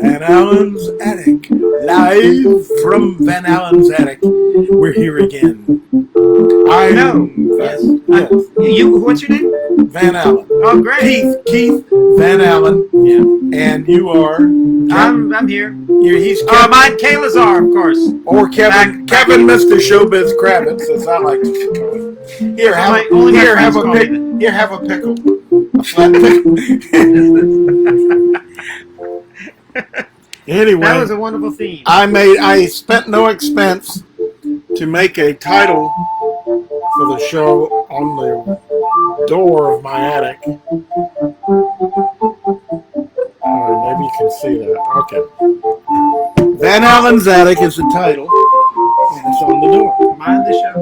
Van Allen's Attic, live from Van Allen's Attic. We're here again. Yes. You. What's your name? Van Allen. Oh, great. Keith Van Allen. Yeah. And you are. I'm here. He's Kevin. I'm Kaye Lazar, of course. Or Kevin, Mr. Showbiz Kravitz, as I like to call it. Here, have a pickle. A flat pickle. Anyway, that was a wonderful theme. I spent no expense to make a title for the show on the door of my attic. Maybe you can see that. Okay. Van Allen's Attic is the title, and it's on the door. Mind the show.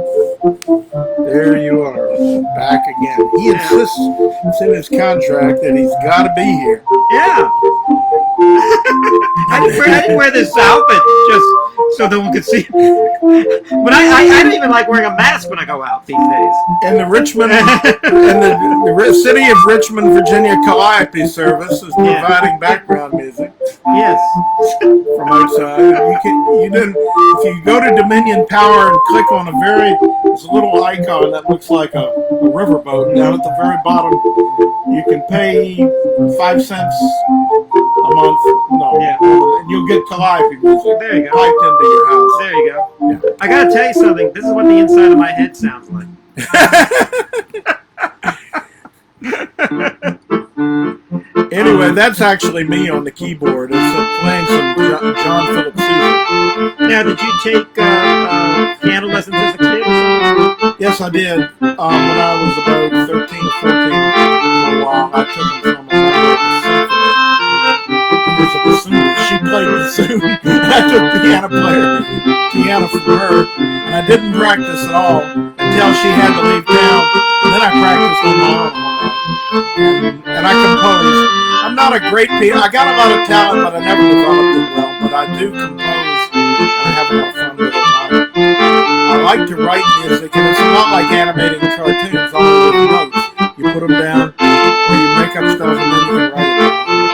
There you are, back again. He insists it's in his contract that he's got to be here. Yeah. I didn't wear this outfit just so no one could see. But I don't even like wearing a mask when I go out these days. And the city of Richmond, Virginia Calliope Service is providing background music. Yes. From outside. If you go to Dominion Power and click on there's a little icon that looks like a riverboat down at the very bottom. You can pay 5 cents a month. No. Yeah. And you'll get Calliope music. There you go. Piped into your house. There you go. Yeah. I gotta tell you something. This is what the inside of my head sounds like. Anyway, that's actually me on the keyboard. It's playing some John Philip Sousa. Now, did you take piano lessons as a kid or something? Yes, I did. When I was about 13 or 14, for a while, I took them from my mother. She played bassoon. I took piano from her, and I didn't practice at all until she had to leave town. And then I practiced on my own. And I composed. I'm not a great pianist. I got a lot of talent, but I never developed it well. But I do compose, and I have a lot of fun with it. I like to write music, and it's a lot like animating cartoons, only with notes. You put them down, or you make up stuff, and then you can write it.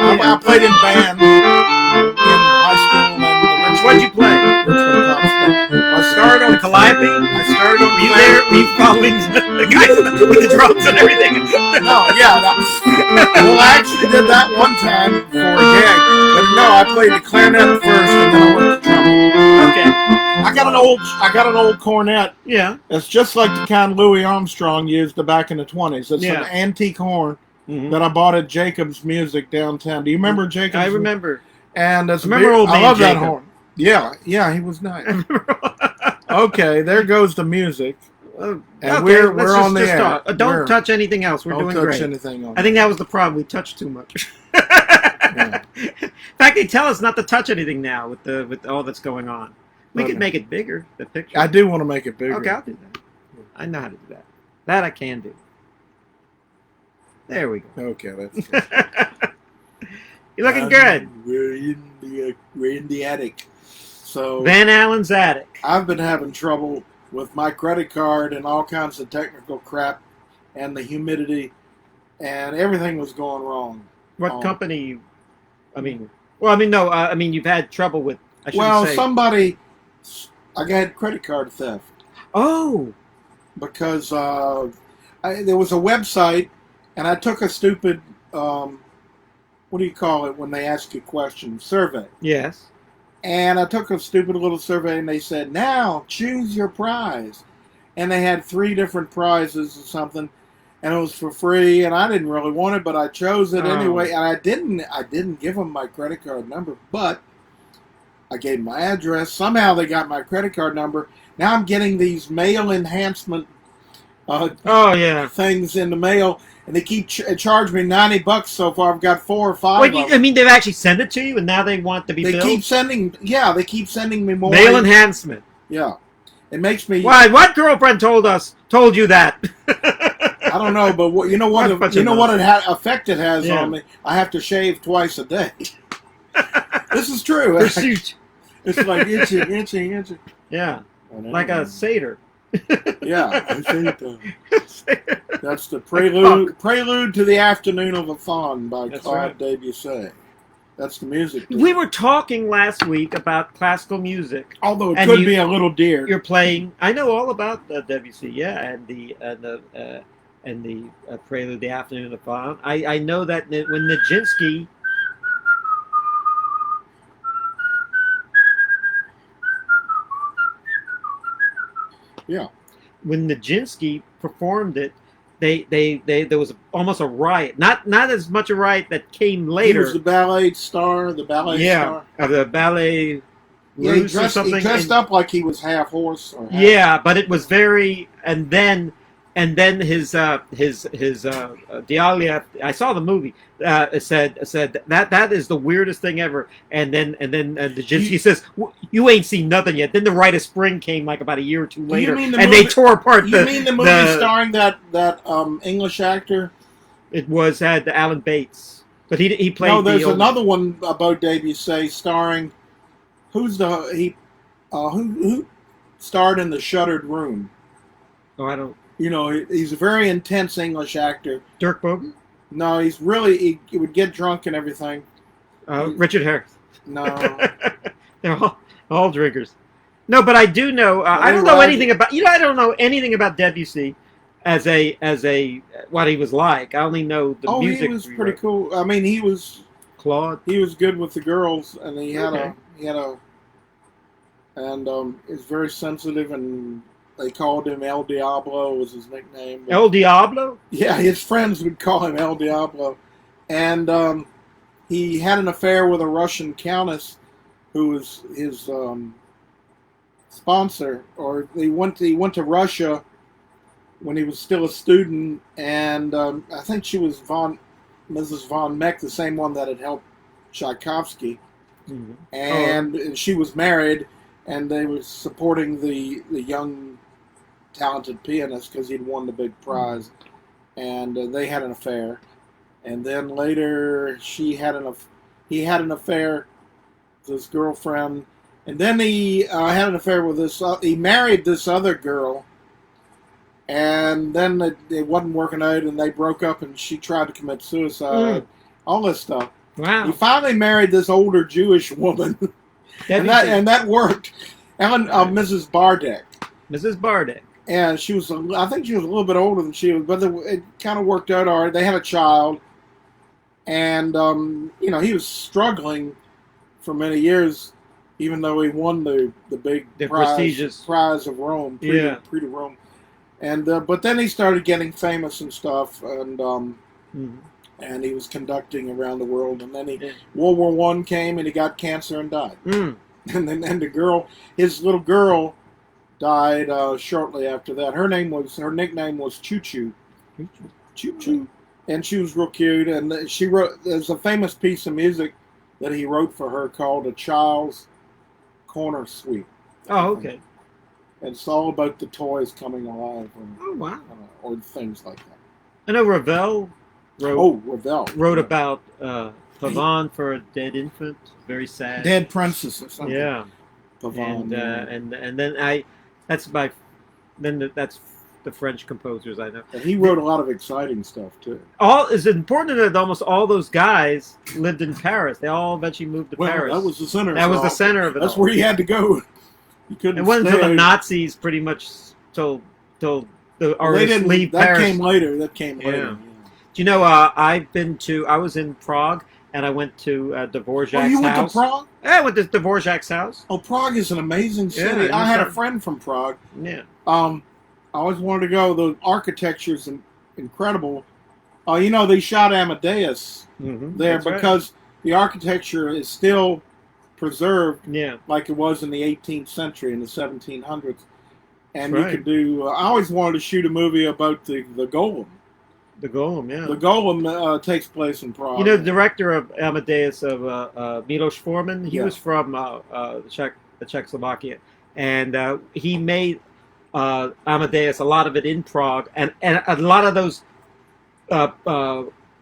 I played in bands in high school. What'd you play? I started on Calliope. I started on. Were you there? Were you following the guys with the drums and everything? No, yeah. Well, I actually did that one time for a gig, but no, I played the clarinet first, and then I went to trumpet. Okay. I got an old cornet. Yeah. It's just like the kind Louis Armstrong used back in the 20s. It's an antique horn that I bought at Jacob's Music downtown. Do you remember Jacob's? I remember. And it's I love that horn. Yeah, he was nice. Okay, there goes the music. And we're on the air. Don't touch anything else. We're doing great. Anything on I think that was the problem. We touched too much. Yeah. In fact, they tell us not to touch anything now with all that's going on. We could make it bigger, the picture. I do want to make it bigger. Okay, I'll do that. I know how to do that. That I can do. There we go. Okay, that's good. You're looking good. We're in the attic. So Van Allen's Attic. I've been having trouble with my credit card and all kinds of technical crap, and the humidity, and everything was going wrong. What company? You've had trouble with. I got credit card theft. Oh. Because there was a website, and I took a stupid, what do you call it when they ask you questions? Survey. Yes. And I took a stupid little survey, and they said, now choose your prize. And they had 3 different prizes or something, and it was for free, and I didn't really want it, but I chose it anyway, and I didn't give them my credit card number, but I gave my address. Somehow they got my credit card number. Now I'm getting these mail enhancement things in the mail, and they keep charging me $90 so far. I've got 4 or 5. They've actually sent it to you, and now they want to be billed? They keep sending me more. Mail enhancement. Yeah. It makes me... Why? What girlfriend told you that? I don't know, but you know what effect it has on me? I have to shave twice a day. This is true. It's like itchy. Yeah. Like a satyr. Yeah, I think that's the prelude to the afternoon of a fawn by Claude Debussy. That's the music. We were talking last week about classical music. Although it And could be a little dear. You're playing. I know all about Debussy, yeah, and the Prelude, the Afternoon of Faun. I know that when Nijinsky. Yeah. When Nijinsky performed it, there was almost a riot. Not as much a riot that came later. He was the ballet star, the ballet star. Of the ballet. Yeah, he dressed up like he was half horse. Or half. Yeah, but it was very, and then his Diaghilev. I saw the movie. Said that is the weirdest thing ever. And then Nijinsky says, "You ain't seen nothing yet." Then the Rite of Spring came like about a year or two later, they tore apart. You mean the movie starring that English actor? It had Alan Bates, but he played. No, there's another one about Debussy starring. Who starred in The Shuttered Room? Oh, I don't. You know, he's a very intense English actor. Dirk Bogan? No, he's really he would get drunk and everything. Richard Harris? No, they're all drinkers. No, but I do know. I don't know anything about. I don't know anything about Debussy as a what he was like. I only know the music. He was pretty cool. I mean, he was Claude. He was good with the girls, and he was very sensitive, and they called him El Diablo was his nickname. El Diablo? Yeah, his friends would call him El Diablo, and he had an affair with a Russian countess, who was his sponsor. Or he went to Russia when he was still a student, and I think she was Mrs. von Meck, the same one that had helped Tchaikovsky, and she was married, and they were supporting the young, talented pianist because he'd won the big prize, and they had an affair, and then later he had an affair with his girlfriend, and then he had an affair with this. He married this other girl. And then it wasn't working out, and they broke up, and she tried to commit suicide. All this stuff. Wow. He finally married this older Jewish woman, and that worked. Mrs. Bardek. Mrs. Bardek. And she was, I think she was a little bit older than she was, but it kind of worked out all right. They had a child, and he was struggling for many years, even though he won the big prestigious prize of Rome, Prix de Rome. And but then he started getting famous and stuff, and and he was conducting around the world. And then World War I came, and he got cancer and died. And then his little girl, died shortly after that. Her nickname was Choo Choo. Choo Choo. And she was real cute. And there's a famous piece of music that he wrote for her called "A Child's Corner Suite." Oh, okay. And it's all about the toys coming alive. Or things like that. I know Ravel wrote Yeah. about Pavane for a Dead Infant. Very sad. Dead Princess or something. Yeah. Pavane. And then that's the French composers I know. And he wrote a lot of exciting stuff too. It's important that almost all those guys lived in Paris. They all eventually moved to Paris. That was the center. That was the center of it. That's where he had to go. You couldn't. It wasn't until the Nazis pretty much told the artists leave Paris. That came later. Yeah. Do you know? I was in Prague, and I went to Dvorak's house. Oh, you went to Prague? Yeah, I went to Dvorak's house. Oh, Prague is an amazing city. Yeah, I had a friend from Prague. Yeah. I always wanted to go. The architecture's incredible. They shot Amadeus there because the architecture is still preserved, like it was in the 18th century, in the 1700s. And you could do. I always wanted to shoot a movie about the Golem. The Golem, yeah. The Golem takes place in Prague. The director of Amadeus, of Milos Forman, he was from Czechoslovakia, and he made Amadeus, a lot of it in Prague, and a lot of those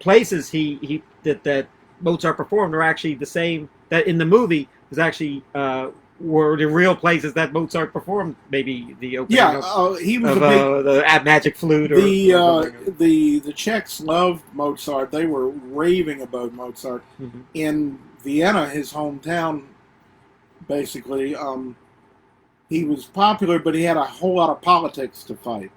places that Mozart performed are actually the same that in the movie is actually were the real places that Mozart performed. Maybe the opening he was the Magic Flute. The Czechs loved Mozart. They were raving about Mozart. In Vienna, his hometown, basically, he was popular, but he had a whole lot of politics to fight.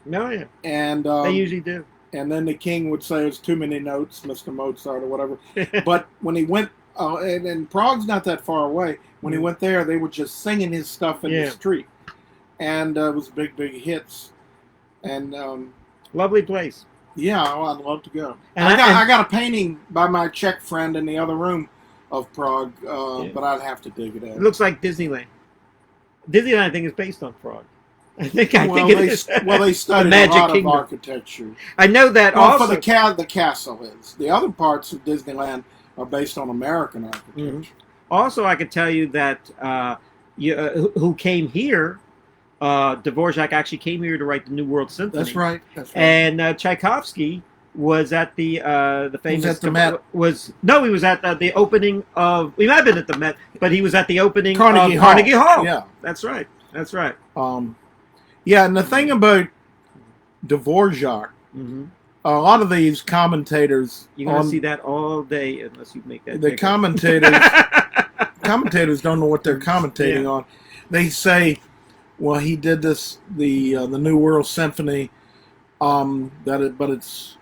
No, yeah. And they usually do. And then the king would say, "It's too many notes, Mr. Mozart," or whatever. But when he went, and Prague's not that far away. When he went there, they were just singing his stuff in the street, and it was big hits. And lovely place. Yeah, I'd love to go. And I got a painting by my Czech friend in the other room of Prague, but I'd have to dig it out. It looks like Disneyland. Disneyland, I think, is based on Prague. I think it is. Well, they studied a lot of architecture. I know that also. For the castle is. The other parts of Disneyland are based on American architecture. Mm-hmm. Also, I could tell you that who came here, Dvorak actually came here to write the New World Symphony. That's right. And Tchaikovsky was at the famous. Was at the Met. No, he was at the opening of. We might have been at the Met, but he was at the opening Carnegie of Hall. Carnegie Hall. Yeah, that's right. That's right. Yeah, and the thing about Dvorak, a lot of these commentators, you're going to see that all day unless you make that. The commentators don't know what they're commentating on. They say, "Well, he did this the New World Symphony, but it's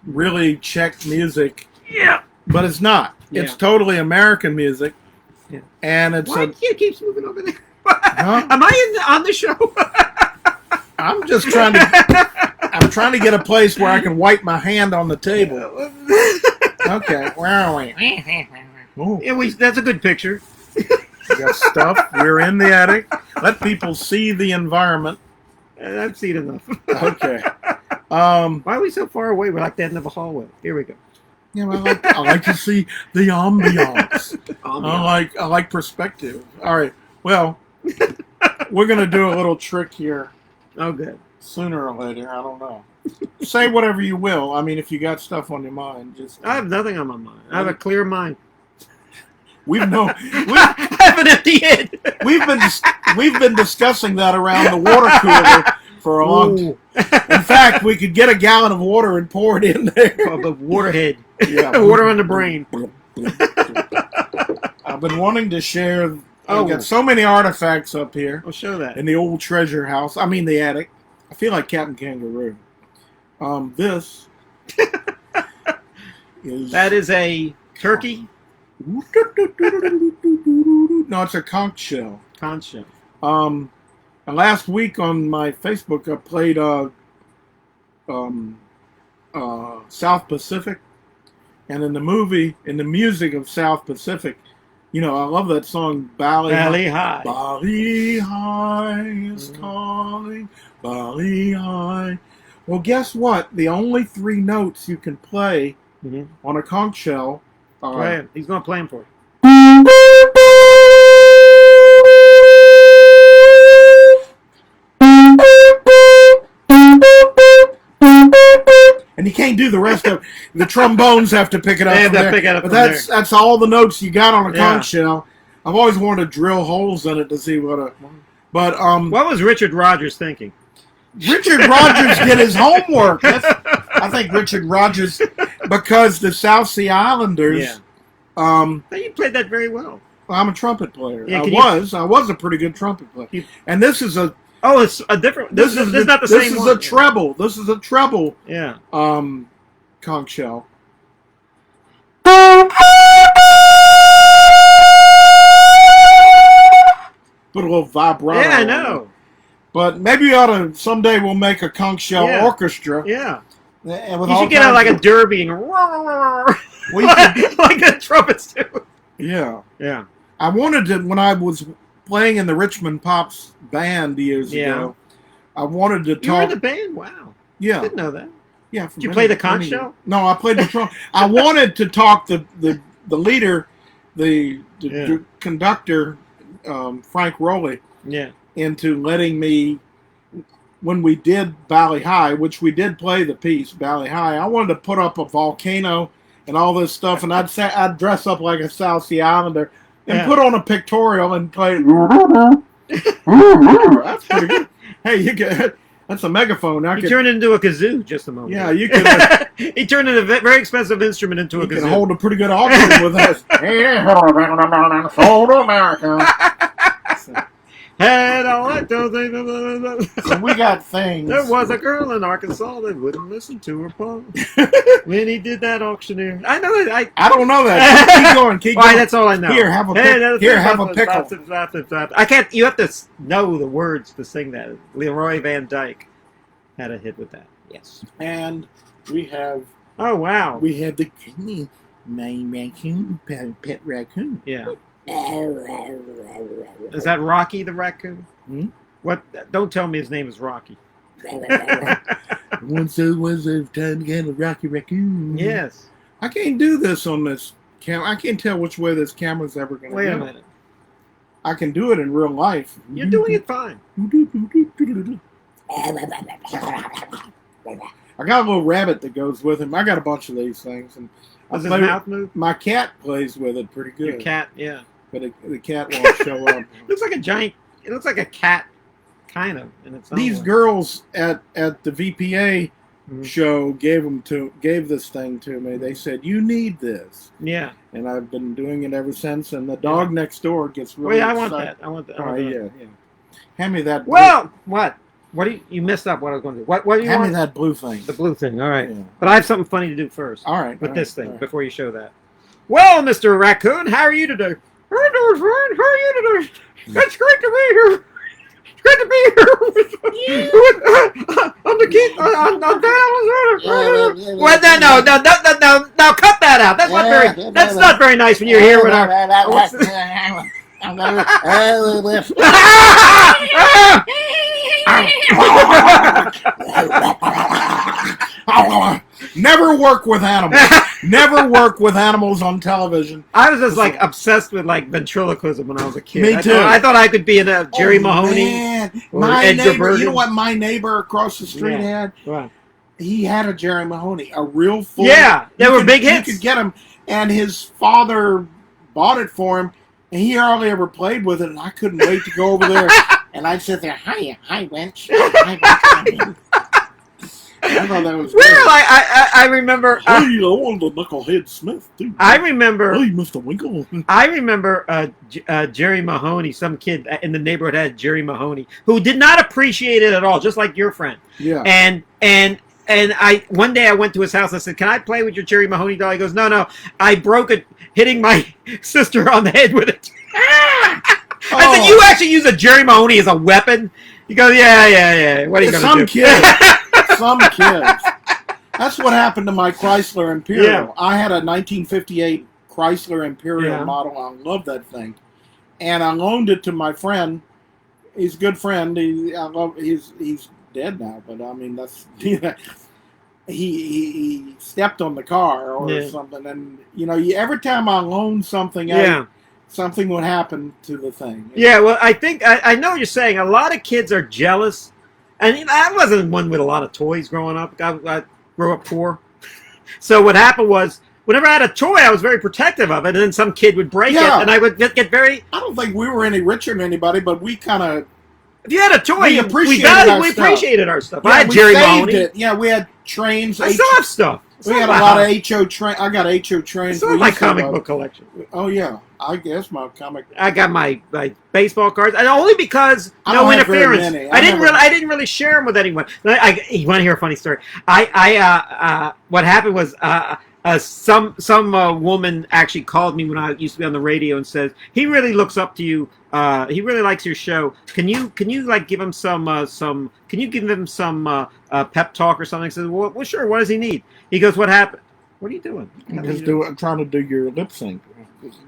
really Czech music." Yeah, but it's not. Yeah. It's totally American music. Yeah, and it's why it keeps moving over there? Huh? Am I on the show? I'm just trying to get a place where I can wipe my hand on the table. Okay, where are we? Oh. Yeah, that's a good picture. We got stuff. We're in the attic. Let people see the environment. I've seen enough. Okay. Why are we so far away? We're like the end of a hallway. Here we go. Yeah, well, I like to see the ambiance. I like perspective. All right. Well, we're gonna do a little trick here. Oh, good. Sooner or later, I don't know. Say whatever you will. I mean, if you got stuff on your mind, just. I have nothing on my mind. I have a clear mind. I have an empty head. We've been discussing that around the water cooler for a long time. In fact, we could get a gallon of water and pour it in there. Oh, the water head. Yeah, water on the brain. I've been wanting to share. I've got so many artifacts up here. I'll show that. In the old treasure house. I mean, the attic. I feel like Captain Kangaroo. This is... That is a turkey? No, it's a conch shell. Conch shell. Last week on my Facebook, I played South Pacific. And in the music of South Pacific, you know, I love that song, Bali High. Bali High is calling, Bali High. Well, guess what? The only 3 notes you can play on a conch shell are... He's going to play them for you. And you can't do the rest of the trombones have to pick it up. But that's all the notes you got on a conch shell. I've always wanted to drill holes in it to see what a. But what was Richard Rodgers thinking? Richard Rodgers did his homework. I think Richard Rodgers, because the South Sea Islanders. Yeah. You played that very well. I'm a trumpet player. Yeah, I was a pretty good trumpet player. And this is a. Oh, it's a different. This is not the same one. This is a treble. This is a treble. Yeah. Conch shell. Put a little vibrato. Yeah, I know. But maybe someday we'll make a conch shell orchestra. Yeah. And you should get out like a derby and like the trumpets do. Yeah. Yeah. I wanted to, when I was playing in the Richmond Pops band years ago, I wanted to talk. You were in the band? Wow. Yeah. I didn't know that. Yeah. Did you play the conch shell? No, I played the trumpet. I wanted to talk the leader, the conductor, Frank Rowley, into letting me, when we did Bali High, which we did play the piece, Bali High, I wanted to put up a volcano and all this stuff, and I'd dress up like a South Sea Islander and put on a pictorial and play. That's pretty good. Hey, That's a megaphone. He turned it into a kazoo just a moment. Yeah, you could. He turned a very expensive instrument into a kazoo. You can hold a pretty good auction with us. Sold America. So we got things. There was a girl in Arkansas that wouldn't listen to her pa when he did that auctioneer. I know that. I don't know that. Keep going. Keep going. Right, that's all I know. Here, have a pickle. I can't. You have to know the words to sing that. Leroy Van Dyke had a hit with that. Yes. And we have. Oh wow. We have the my raccoon, pet raccoon. Yeah. Is that Rocky the raccoon? Hmm? What? Don't tell me his name is Rocky. Once there was a time to get a Rocky raccoon. Yes. I can't do this on this camera. I can't tell which way this camera's ever going to go. Wait a minute. I can do it in real life. You're doing it fine. I got a little rabbit that goes with him. I got a bunch of these things, and does his mouth move? My cat plays with it pretty good. Your cat, yeah. But the cat won't show up. Looks like a giant. It looks like a cat, kind of. In its own These way. girls at the VPA show gave this thing to me. They said, "You need this." Yeah. And I've been doing it ever since. And the dog next door gets really excited. I want that. I want that. Oh yeah. Hand me that. Well, what? What do you messed up? What I was going to do? What do you Hand want? me that blue thing. The blue thing. All right. Yeah. But I have something funny to do first. All right. With this thing right. before you show that. Well, Mr. Raccoon, how are you today? I'm doing fine. How are you today? It's great to be here. It's great to be here. On the key. On down. Well, no. Cut that out. That's not very nice when you're here with our. Never work with animals. Never work with animals on television. I was just like obsessed with like ventriloquism when I was a kid. Me too. I thought I could be in a Jerry Mahoney. Man. Or My Edgar neighbor. Bergen. You know what my neighbor across the street had? Right. He had a Jerry Mahoney, a real full. Yeah, they were big hits. You could get him, and his father bought it for him, and he hardly ever played with it, and I couldn't wait to go over there. And I'd sit there, hi, wench. Hi, wench. I thought that was good. Well, I remember. Hey, I want the Knucklehead Smith, too. I remember. Hey, Mr. Winkle. I remember Jerry Mahoney, some kid in the neighborhood had Jerry Mahoney, who did not appreciate it at all, just like your friend. Yeah. And one day I went to his house. I said, "Can I play with your Jerry Mahoney doll?" He goes, "No. I broke it, hitting my sister on the head with it." I said, "You actually use a Jerry Mahoney as a weapon?" He goes, "Yeah. What are you going to do?" Some kids. That's what happened to my Chrysler Imperial. Yeah. I had a 1958 Chrysler Imperial model. I love that thing, and I loaned it to my friend. He's a good friend. He's dead now, but I mean that's he stepped on the car or something, and every time I loaned something out, something would happen to the thing. Yeah, well, I think I know what you're saying. A lot of kids are jealous, and I wasn't one with a lot of toys growing up. I grew up poor, so what happened was, whenever I had a toy, I was very protective of it, and then some kid would break it, and I would get very. I don't think we were any richer than anybody, but we kind of. If you had a toy, we appreciated our stuff. Yeah, I had Jerry Mahoney. Yeah, we had trains. I still have stuff. We had a lot of HO trains. I got HO trains. I still have my comic book collection. Oh yeah, I guess my comic. I got my baseball cards, and only because no interference. I didn't really share them with anyone. You want to hear a funny story? What happened was. Some woman actually called me when I used to be on the radio and says he really looks up to you. He really likes your show. Can you like give him some Can you give him some pep talk or something? I said, well, sure. What does he need? He goes, what happened? What are you doing? I'm trying to do your lip sync.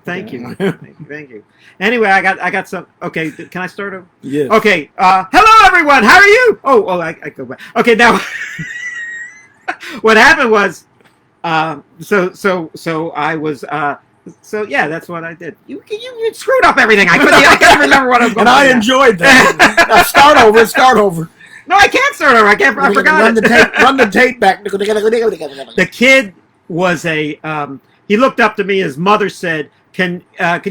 Thank you. Thank you. Anyway, I got some. Okay, can I start over? Yes. Okay. Hello, everyone. How are you? I go back. Okay, now what happened was. So I was. So yeah, that's what I did. You screwed up everything. I couldn't remember what I was going. And I enjoyed that. Now start over. No, I can't start over. I forgot. Run the tape back. The kid was a. He looked up to me. His mother said, can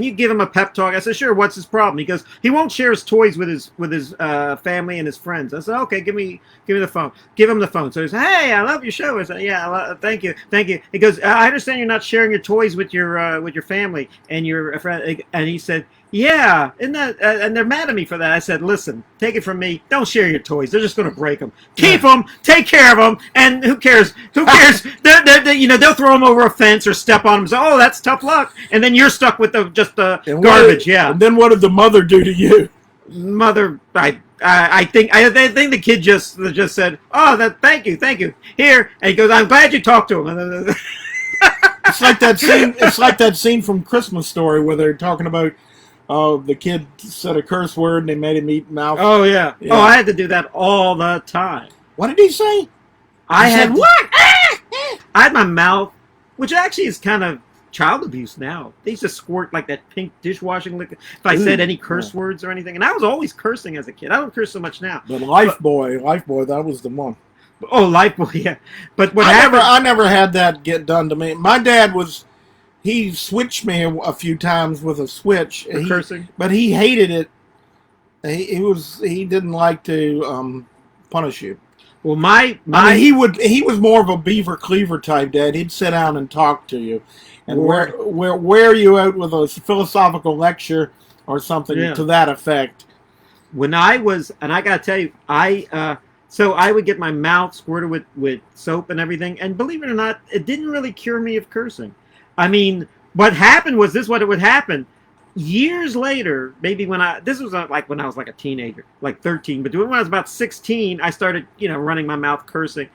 you give him a pep talk? I said, sure. What's his problem? He goes, he won't share his toys with his family and his friends. I said, okay, give me the phone. Give him the phone. So he said, hey, I love your show. I said, yeah, thank you. He goes, I understand you're not sharing your toys with your family and your friend. And he said, yeah, and they're mad at me for that. I said, listen, take it from me. Don't share your toys. They're just going to break them. Keep them. Take care of them. And who cares? Who cares? They'll throw them over a fence or step on them. So, oh, that's tough luck. And then you're stuck with just the garbage. And then what did the mother do to you? Mother, I think the kid just said, oh, thank you. Here, and he goes, I'm glad you talked to him. It's like that scene. It's like that scene from Christmas Story where they're talking about. The kid said a curse word and they made him eat mouth. Oh, yeah. Oh, I had to do that all the time. What did he say? I had my mouth, which actually is kind of child abuse now. They used to squirt like that pink dishwashing liquid if I said any curse words or anything. And I was always cursing as a kid. I don't curse so much now. But Life Boy, that was the one. Oh, Life Boy, yeah. But I never had that get done to me. My dad was... He switched me a few times with a switch. Cursing? But he hated it. He didn't like to punish you. Well, he was more of a beaver cleaver type dad. He'd sit down and talk to you, and wear you out with a philosophical lecture or something to that effect. When I was, and I gotta tell you, so I would get my mouth squirted with soap and everything, and believe it or not, it didn't really cure me of cursing. I mean, what happened was this: what it would happen years later, maybe this was like when I was like a teenager, like 13, but when I was about 16, I started, running my mouth cursing,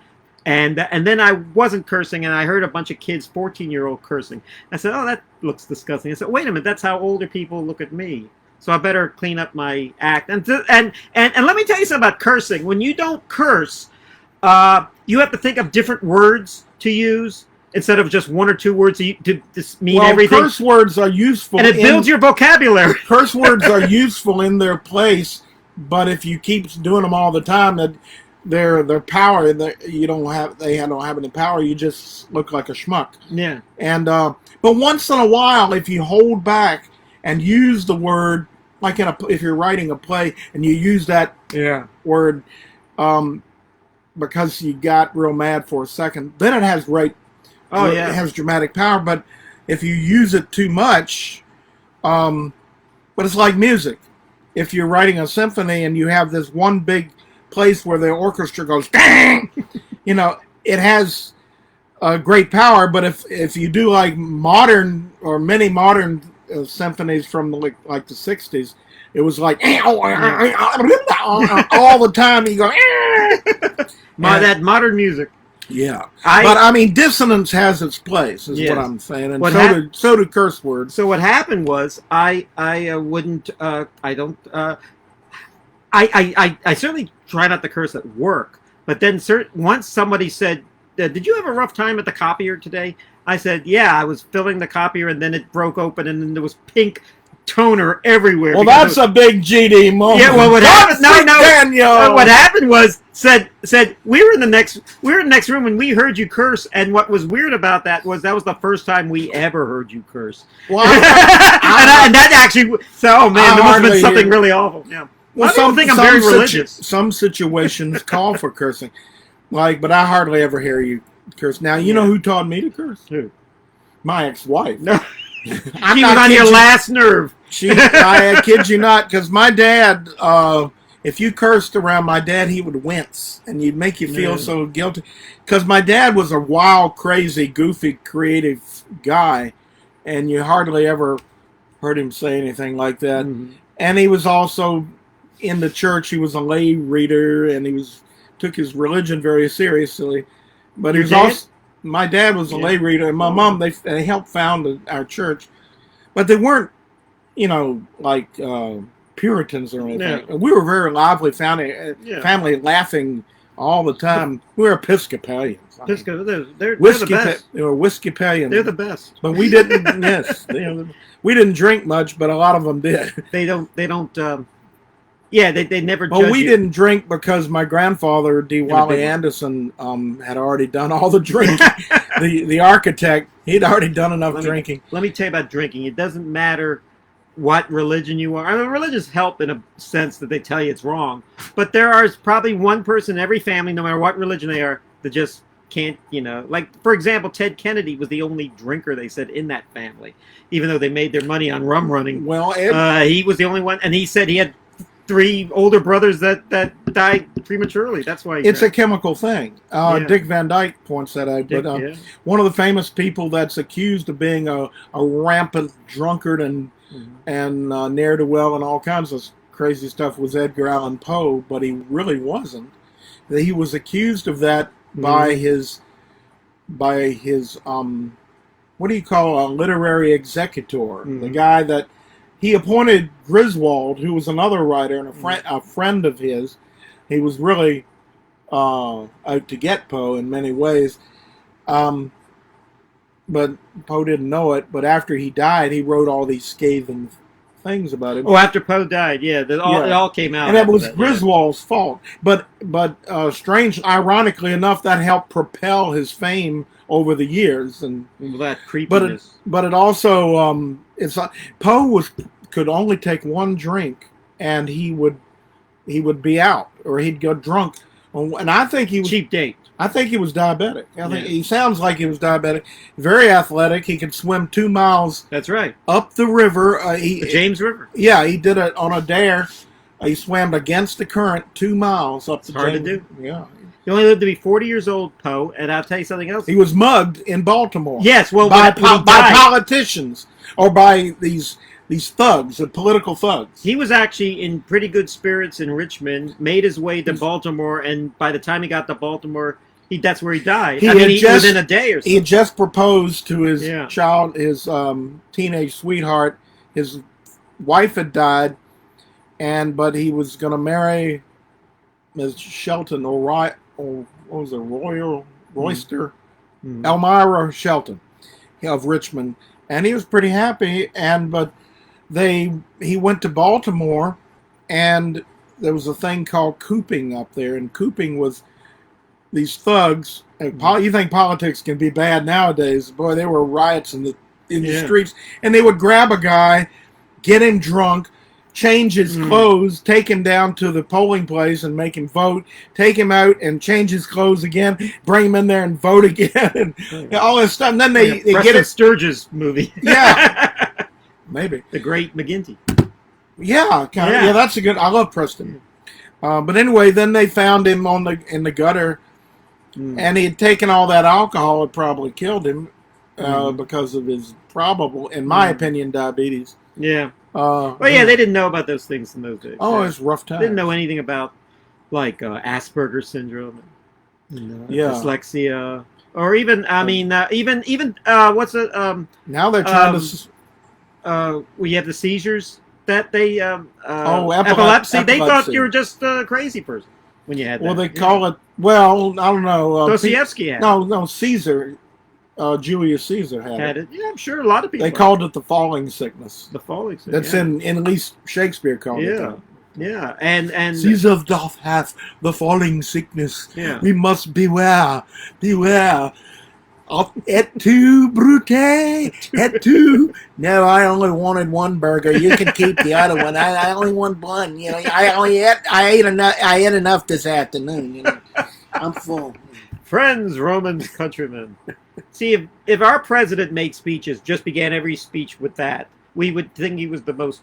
and then I wasn't cursing, and I heard a bunch of kids, 14-year-old cursing. I said, oh, that looks disgusting. I said, wait a minute, that's how older people look at me. So I better clean up my act. And let me tell you something about cursing. When you don't curse, you have to think of different words to use. Instead of just one or two words to mean everything. Curse words are useful. And it builds your vocabulary. Curse words are useful in their place, but if you keep doing them all the time, that their power, they don't have any power. You just look like a schmuck. Yeah. And but once in a while, if you hold back and use the word, like if you're writing a play and you use that word, because you got real mad for a second, then it has great. It has dramatic power, but if you use it too much, but it's like music. If you're writing a symphony and you have this one big place where the orchestra goes, dang, it has great power. But if you do like modern or many modern symphonies from like the 60s, it was like all the time. You go, that modern music. Yeah, but I mean, dissonance has its place, is what I'm saying, and so do curse words. So what happened was, I certainly try not to curse at work, but then once somebody said, "Did you have a rough time at the copier today?" I said, "Yeah, I was filling the copier, and then it broke open, and then there was pink toner everywhere." Well, that's a big GD moment. Yeah. Well, what happened? No. What happened was said we were in the next room and we heard you curse. And what was weird about that was the first time we ever heard you curse. Well, and that actually. So, oh man, there must have been something really awful. Yeah. Well, I don't think I'm very religious. Some situations call for cursing, but I hardly ever hear you curse. Now, you know who taught me to curse? Who? My ex-wife. No. She was on your last nerve. I kid you not, because my dad, if you cursed around my dad, he would wince, and you'd make you feel so guilty. Because my dad was a wild, crazy, goofy, creative guy, and you hardly ever heard him say anything like that. Mm-hmm. And he was also in the church. He was a lay reader, and took his religion very seriously. But he was also... My dad was a lay reader, and my mom, they helped found our church. But they weren't, like Puritans or anything. Yeah. We were a very lively family laughing all the time. We were Episcopalians. They're the best. They were Whiskeypalians. They're the best. But we didn't, we didn't drink much, but a lot of them did. They don't, they never judge we didn't drink because my grandfather, D. Wally Anderson, had already done all the drinking. The architect, He'd already done enough drinking. Let me tell you about drinking. It doesn't matter what religion you are. I mean, religions help in a sense that they tell you it's wrong. But there is probably one person in every family, no matter what religion they are, that just can't, like, for example, Ted Kennedy was the only drinker, they said, in that family, even though they made their money on rum running. Well, he was the only one, and he said he had 3 older brothers that died prematurely. That's why it's a chemical thing. Yeah. Dick Van Dyke points that out. But one of the famous people that's accused of being a rampant drunkard and ne'er-do-well and all kinds of crazy stuff was Edgar Allan Poe, but he really wasn't. He was accused of that by his what do you call a literary executor, the guy that he appointed Griswold, who was another writer and a friend of his. He was really out to get Poe in many ways, but Poe didn't know it. But after he died, he wrote all these scathing things about him. Oh, after Poe died, it all came out. And that was Griswold's fault. But ironically enough, that helped propel his fame over the years. And that creepiness. But it also Poe could only take one drink, and he would be out, or he'd go drunk. And I think he was cheap date. I think he was diabetic. I think he sounds like he was diabetic. Very athletic. He could swim 2 miles. That's right. Up the river. The James River. Yeah, he did it on a dare. He swam against the current 2 miles up the Hard James. to do. Yeah. He only lived to be 40 years old, Poe, and I'll tell you something else. He was mugged in Baltimore. Yes, well, by politicians or by these thugs, the political thugs. He was actually in pretty good spirits in Richmond, made his way to Baltimore, and by the time he got to Baltimore, that's where he died. Within a day or something. He had just proposed to his child, his teenage sweetheart. His wife had died, but he was going to marry Ms. Shelton or what was it, Royster? Elmira Shelton of Richmond. And he was pretty happy, but he went to Baltimore, and there was a thing called cooping up there, and cooping was these thugs. You think politics can be bad nowadays? Boy, there were riots in the streets, and they would grab a guy, get him drunk, change his clothes, take him down to the polling place and make him vote, take him out and change his clothes again, bring him in there and vote again, and all this stuff. And then they get it. Sturgis movie. Yeah. Maybe. The Great McGinty. Yeah, that's a good. I love Preston. But anyway, then they found him in the gutter, and he had taken all that alcohol. It probably killed him because of his probable, in my opinion, diabetes. Yeah. They didn't know about those things in those days. Oh, it's rough time. They didn't know anything about Asperger's syndrome, dyslexia, or even what's it? Now they're trying to. We have the seizures that they epilepsy. They thought you were just a crazy person when you had that. Well, they call it. Well, I don't know. Dostoevsky had. No, Caesar. Julius Caesar had it. Yeah, I'm sure a lot of people. They called it the falling sickness. The falling sickness. That's in at least Shakespeare called it that. Yeah, and Caesar doth hath the falling sickness. Yeah. We must beware of et tu, Brute, et tu. No, I only wanted one burger. You can keep the other one. I only want one. I ate enough this afternoon. I'm full. Friends, Romans, countrymen. See, if our president made speeches, just began every speech with that, we would think he was the most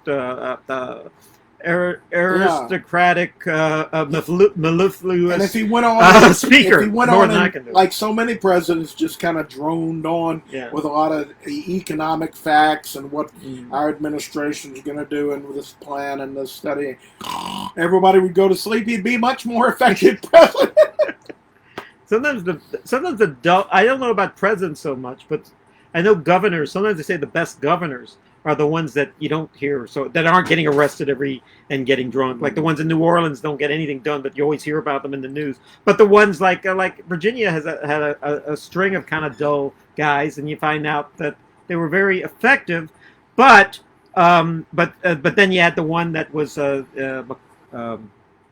aristocratic, mellifluous and if he went on, speaker. If he went on and, like so many presidents, just kind of droned on with a lot of economic facts and what our administration is going to do and this plan and this study, everybody would go to sleep. He'd be much more effective president. Sometimes the I don't know about presidents so much, but I know governors. Sometimes they say the best governors are the ones that you don't hear, so that aren't getting arrested and getting drunk. Like the ones in New Orleans don't get anything done, but you always hear about them in the news. But the ones like Virginia had a string of kind of dull guys, and you find out that they were very effective. But then you had the one that was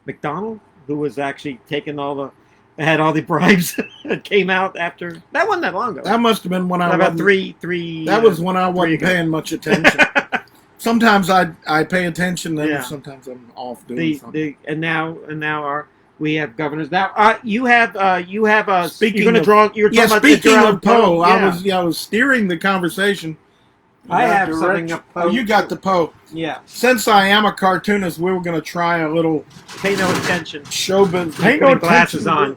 McDonald, who was actually taking all the It had all the bribes that came out after. That wasn't that long ago. That must have been when I about wasn't, three. That was when I wasn't paying much attention. Sometimes I pay attention, then sometimes I'm off doing something. And now we have governors. Now you have Speaking you're going to draw. You're talking about speaking Edgar Allen of Poe, Yeah. I was steering the conversation. I have something of Poe. Oh, you got the Poe. Yeah. Since I am a cartoonist, we were going to try a little. Pay no attention. Showbiz. Pay no glasses on.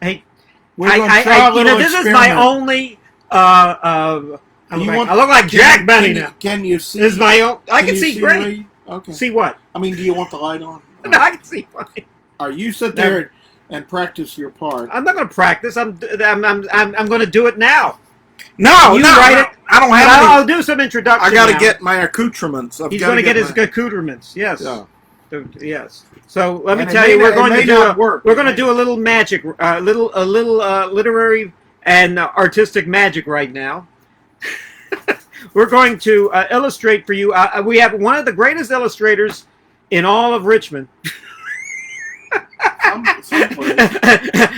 Hey, we're going to try a little this experiment. is my only. I look like Jack Benny now. Can you see? This is my own. I can see great. Okay. See what? I mean, do you want the light on? No, I can see fine. Or you sit there and practice your part. I'm not going to practice. I'm going to do it now. No, you write it. I don't have any. I'll do some introduction. I got to get my accoutrements. He's going to get his accoutrements. Yes. Yeah. Yes. So let me tell you, we're going to do a little magic, a little literary and artistic magic right now. We're going to illustrate for you. We have one of the greatest illustrators in all of Richmond.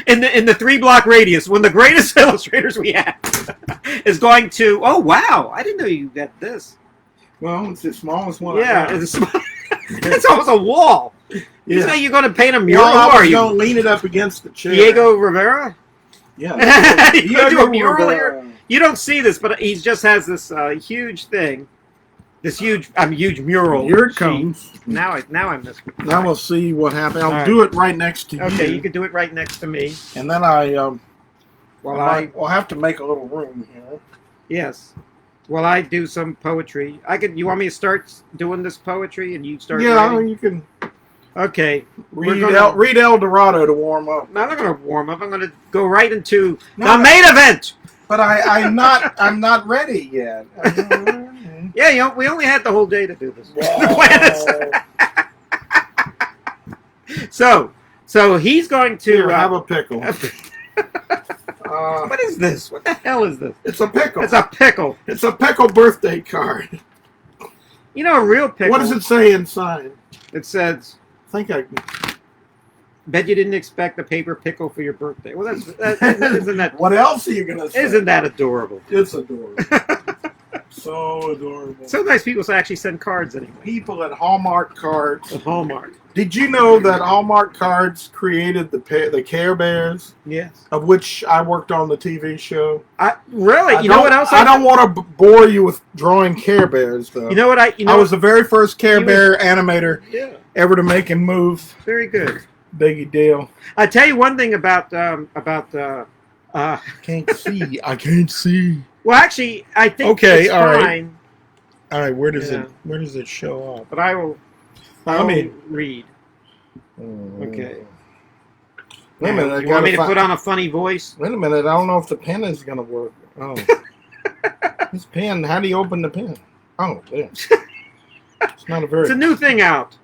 in the 3-block radius, one of the greatest illustrators we have is going to. Oh wow! I didn't know you got this. Well, it's the smallest one. Yeah, it's almost a wall. Yeah. You say you're going to paint a mural? Well, are you going to lean it up against the chair? Diego Rivera? Yeah. You do a mural here? You don't see this, but he just has this huge thing. This huge mural. Here it comes. Now I missed it. Now we'll see what happens. I'll right. do it right next to you. Okay, you can do it right next to me. And then we'll have to make a little room here. Yes. While I do some poetry. You want me to start doing this poetry and you start writing? You can. Okay. Read El Dorado to warm up. No, I'm not going to warm up. I'm going to go right into the main event. But I'm not ready yet. Yeah, we only had the whole day to do this. So he's going to have a pickle. What is this? What the hell is this? It's a pickle. It's a pickle. It's a pickle birthday card. You know, a real pickle. What does it say inside? It says, bet you didn't expect a paper pickle for your birthday. Well, isn't that... What else are you going to say? Isn't that adorable? It's adorable. So adorable. So nice people actually send cards anyway. People at Hallmark Cards. At Hallmark. Did you know that Hallmark Cards created the Care Bears? Yes. Of which I worked on the TV show. Really? You know what else? I don't want to bore you with drawing Care Bears, though. You know what? I was the very first Care Bear animator ever to make him move. Very good. Biggie deal. I tell you one thing about can't see. I can't see. Well, actually, I think it's fine. All right. Where does it show up? But I will. Let me read. Okay. Wait a minute. You want me to put on a funny voice? Wait a minute. I don't know if the pen is going to work. Oh. This pen. How do you open the pen? Oh, there. It's not a very. It's a new thing out.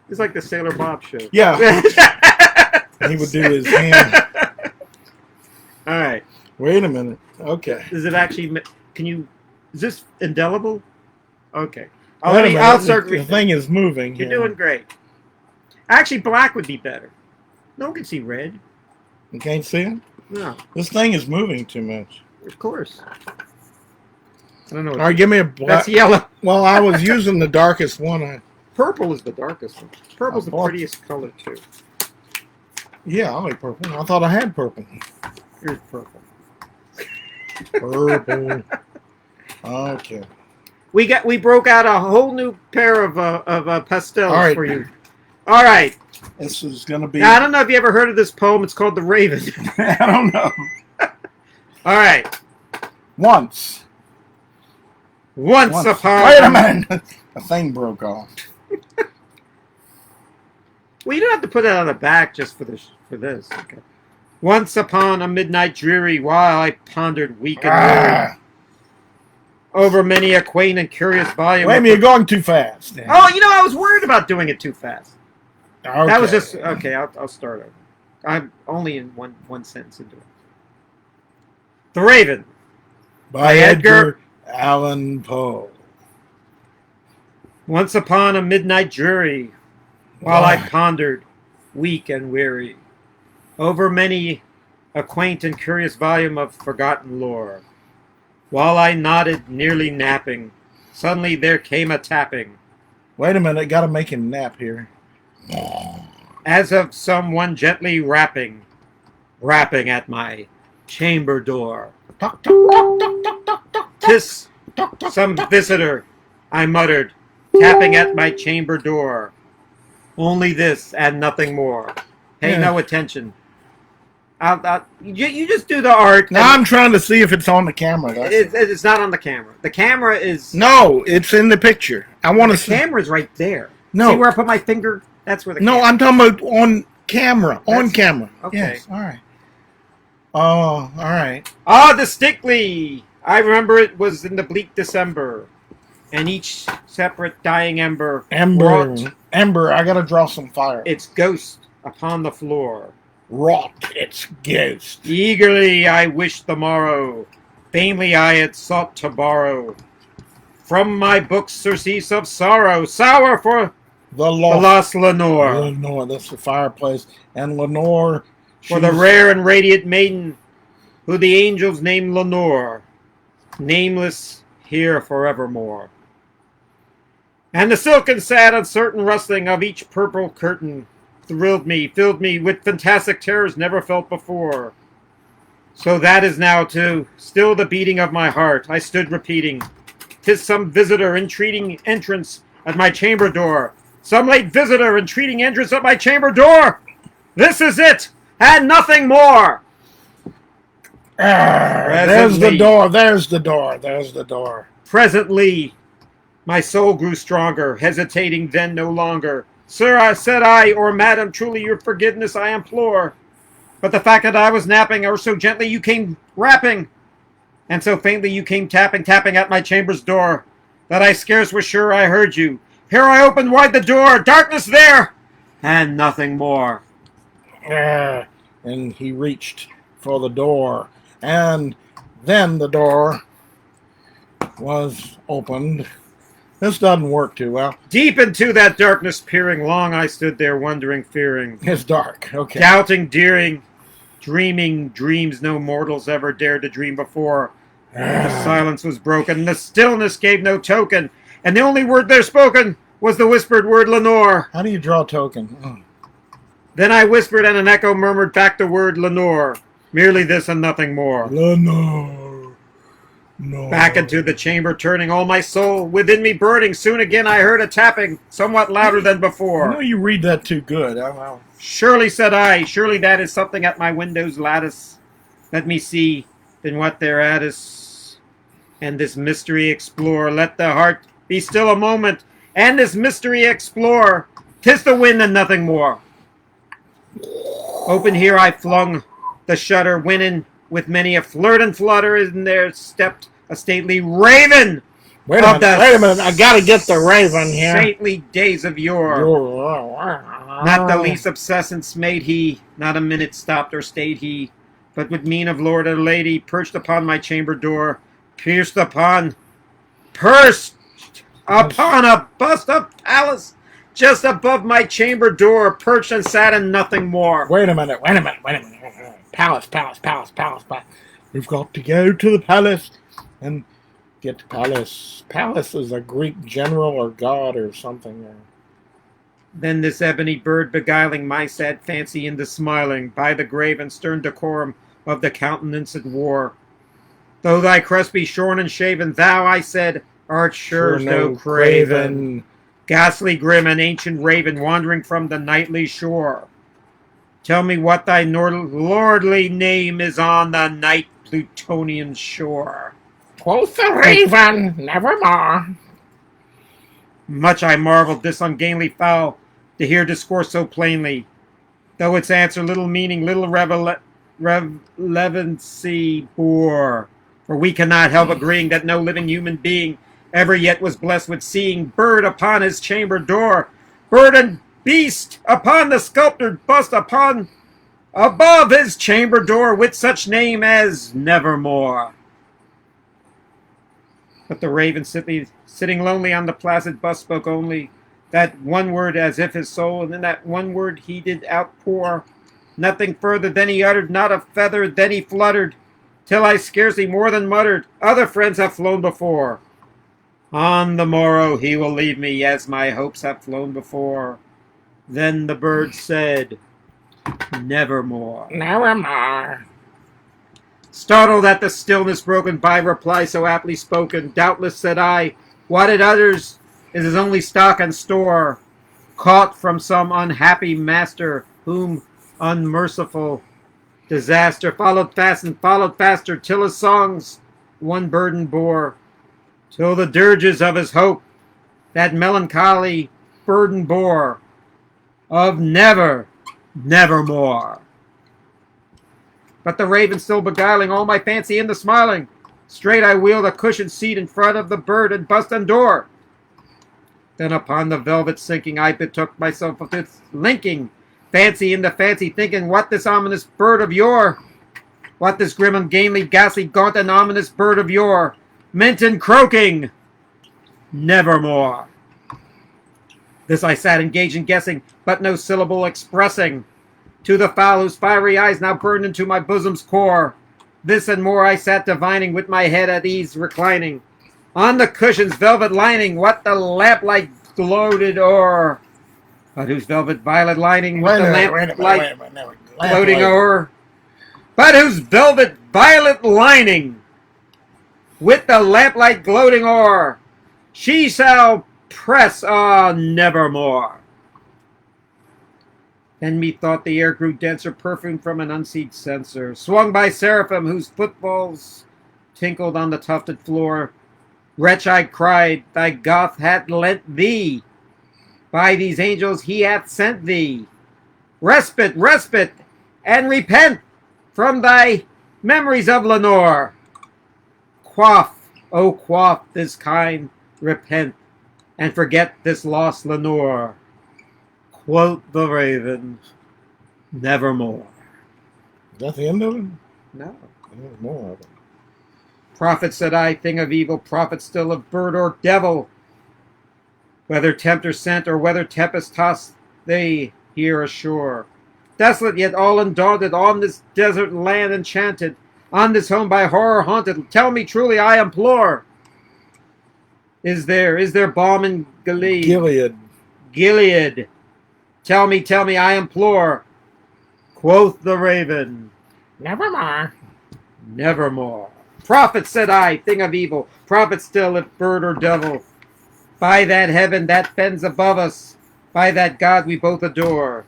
It's like the Sailor Bob show. Yeah. He would do his hand. All right. Wait a minute. Okay. Is it actually? Is this indelible? Okay. I'll start. The thing is moving. You're doing great. Actually, black would be better. No one can see red. You can't see it? No. This thing is moving too much. Of course. I don't know. All right, give me a black. That's yellow. Well, I was using the darkest one. Purple is the darkest one. Purple's the prettiest color, too. Yeah, I like purple. I thought I had purple. Here's purple. Purple. Okay. We broke out a whole new pair of pastels for you. All right. This is going to be... Now, I don't know if you ever heard of this poem. It's called The Raven. I don't know. All right. Once upon... Wait a minute. The thing broke off. Well, you don't have to put it on the back just for this. Okay. Once upon a midnight dreary, while I pondered weak and weary over many a quaint and curious volume. Wait a minute, you're going too fast. Dan. Oh, I was worried about doing it too fast. Okay. That was just okay. I'll start over. I'm only in one sentence into it. The Raven by Edgar Allen Poe. Once upon a midnight dreary, while I pondered, weak and weary, over many a quaint and curious volume of forgotten lore. While I nodded, nearly napping, suddenly there came a tapping. Wait a minute, gotta make him nap here. As of someone gently rapping at my chamber door. Tuck, tuck, tuck, tuck, tuck, tuck, tuck, "'Tis tuck, tuck, some tuck, visitor," I muttered, tapping at my chamber door. Only this and nothing more. Pay no attention. You just do the art. Now I'm trying to see if it's on the camera. It's not on the camera. The camera is... No, it's in the picture. I want to see. The camera's right there. No. See where I put my finger? That's where the camera... No, I'm talking about on camera. On camera. Okay. Yes, all right. Oh, all right. Ah, distinctly! I remember it was in the bleak December, and each separate dying ember brought Ember, I gotta draw some fire. its ghost upon the floor. Wrought its ghost. Eagerly I wished the morrow, vainly I had sought to borrow from my books surcease of sorrow, sour for The lost Lenore. Lenore, that's the fireplace. And Lenore... For the rare and radiant maiden, who the angels name Lenore, nameless here forevermore. And the silken, sad, uncertain rustling of each purple curtain thrilled me, filled me with fantastic terrors never felt before. So that is now to still the beating of my heart. I stood repeating, "'Tis some visitor entreating entrance at my chamber door. Some late visitor entreating entrance at my chamber door. This is it, and nothing more." There's the door, there's the door, there's the door. Presently, my soul grew stronger, hesitating then no longer. "Sir," said I, "or madam, truly your forgiveness I implore. But the fact that I was napping, or so gently you came rapping, and so faintly you came tapping at my chamber's door, that I scarce was sure I heard you. Here I opened wide the door, darkness there, and nothing more." And he reached for the door, and then the door was opened. This doesn't work too well. Deep into that darkness peering, long I stood there wondering, fearing. It's dark, okay. Doubting, daring, dreaming dreams no mortals ever dared to dream before. The silence was broken, the stillness gave no token, and the only word there spoken was the whispered word Lenore. How do you draw a token? Then I whispered, and an echo murmured back the word Lenore. Merely this and nothing more. Lenore. No. Back into the chamber turning, all my soul within me burning. Soon again I heard a tapping, somewhat louder than before. I know you read that too good. Well. "Surely," said I, "surely that is something at my window's lattice. Let me see, then what thereat is, and this mystery explore. Let the heart be still a moment, and this mystery explore. 'Tis the wind and nothing more." Open here I flung the shutter, went in with many a flirt and flutter, and there stepped a stately raven. Wait a minute, I gotta get the raven here. Saintly days of yore. Not the least obsessance made he, not a minute stopped or stayed he, but with mien of lord or lady, perched upon my chamber door, perched upon a bust of Pallas, just above my chamber door, perched and sat and nothing more. Wait a minute. Palace. We've got to go to the palace and get to palace. Palace is a Greek general or god or something. Then this ebony bird beguiling my sad fancy into smiling by the grave and stern decorum of the countenance at war. "Though thy crest be shorn and shaven, thou," I said, "art sure no craven. Ghastly grim and ancient raven wandering from the nightly shore. Tell me what thy lordly name is on the night Plutonian shore." Quoth the raven, "Nevermore." Much I marveled this ungainly fowl to hear discourse so plainly, though its answer little meaning, little relevancy bore. For we cannot help agreeing that no living human being ever yet was blessed with seeing bird upon his chamber door, bird and beast upon the sculptured bust above his chamber door, with such name as Nevermore. But the raven sitting lonely on the placid bust spoke only that one word, as if his soul, and in that one word he did outpour Nothing further, then he uttered, not a feather, then he fluttered, till I scarcely more than muttered, other friends have flown before. On the morrow he will leave me, as my hopes have flown before. Then the bird said, nevermore. Nevermore. Startled at the stillness broken by reply so aptly spoken, doubtless, said I, what it utters is his only stock and store, caught from some unhappy master, whom unmerciful disaster followed fast and followed faster, till his songs one burden bore, till the dirges of his hope that melancholy burden bore, of never, nevermore. But the raven still beguiling all my fancy into smiling, straight I wheeled a cushioned seat in front of the bird and bust and door. Then upon the velvet sinking, I betook myself of its linking, fancy into fancy, thinking what this ominous bird of yore, what this grim and gamely, ghastly, gaunt and ominous bird of yore, meant in croaking, nevermore. This I sat engaged in guessing, but no syllable expressing, to the fowl whose fiery eyes now burned into my bosom's core. This and more I sat divining, with my head at ease reclining, on the cushion's velvet lining, what the lamplight gloated o'er, but whose velvet violet lining, with the lamplight gloating o'er, but whose velvet violet lining, with the lamplight gloating o'er, she shall press nevermore. Then methought the air grew denser, perfumed from an unseen censer, swung by seraphim whose footfalls tinkled on the tufted floor. Wretch, I cried, thy Goth hath lent thee, by these angels he hath sent thee. Respite, respite, and repent from thy memories of Lenore. Quaff, O quaff this kind, repent, and forget this lost Lenore. Quoth the raven, nevermore. Is that the end of it? No. There's more of it. Prophet, said I, thing of evil, prophet still of bird or devil, whether tempter sent or whether tempest tossed they here ashore. Desolate yet all undaunted, on this desert land enchanted, on this home by horror haunted, tell me truly, I implore. Is there balm in Gilead. Gilead. Tell me, I implore. Quoth the raven, Nevermore. nevermore. Prophet, said I, thing of evil, prophet still, if bird or devil, by that heaven that bends above us, by that God we both adore.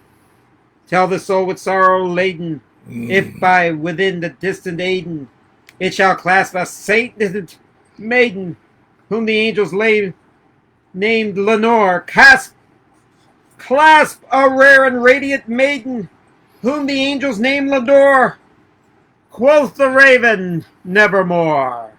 Tell the soul with sorrow laden, if by within the distant Aden, it shall clasp a sainted maiden, whom the angels named Lenore. Clasp a rare and radiant maiden, whom the angels named Lenore. Quoth the raven, nevermore.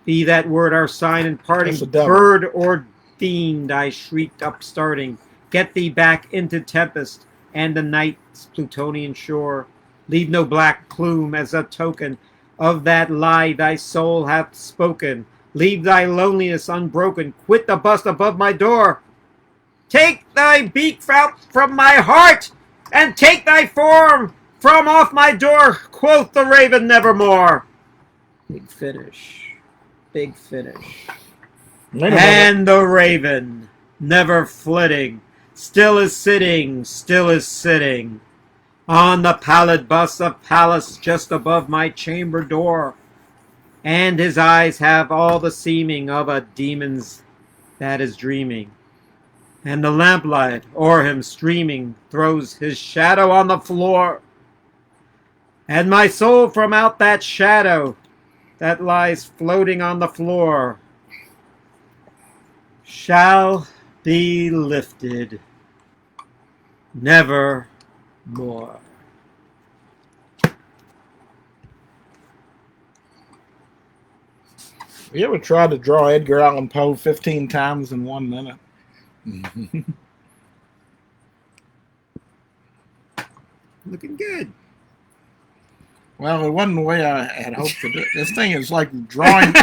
Be that word our sign in parting, bird or fiend, I shrieked upstarting. Get thee back into tempest and the night's Plutonian shore. Leave no black plume as a token of that lie thy soul hath spoken. Leave thy loneliness unbroken. Quit the bust above my door. Take thy beak from my heart, and take thy form from off my door. Quoth the raven, nevermore. Big finish. Big finish. And the raven, never flitting, still is sitting, on the pallid bust of Pallas just above my chamber door. And his eyes have all the seeming of a demon's that is dreaming. And the lamplight o'er him streaming throws his shadow on the floor. And my soul from out that shadow that lies floating on the floor shall be lifted never more. You ever tried to draw Edgar Allan Poe 15 times in 1 minute? Looking good. Well, it wasn't the way I had hoped to do it. This thing is like drawing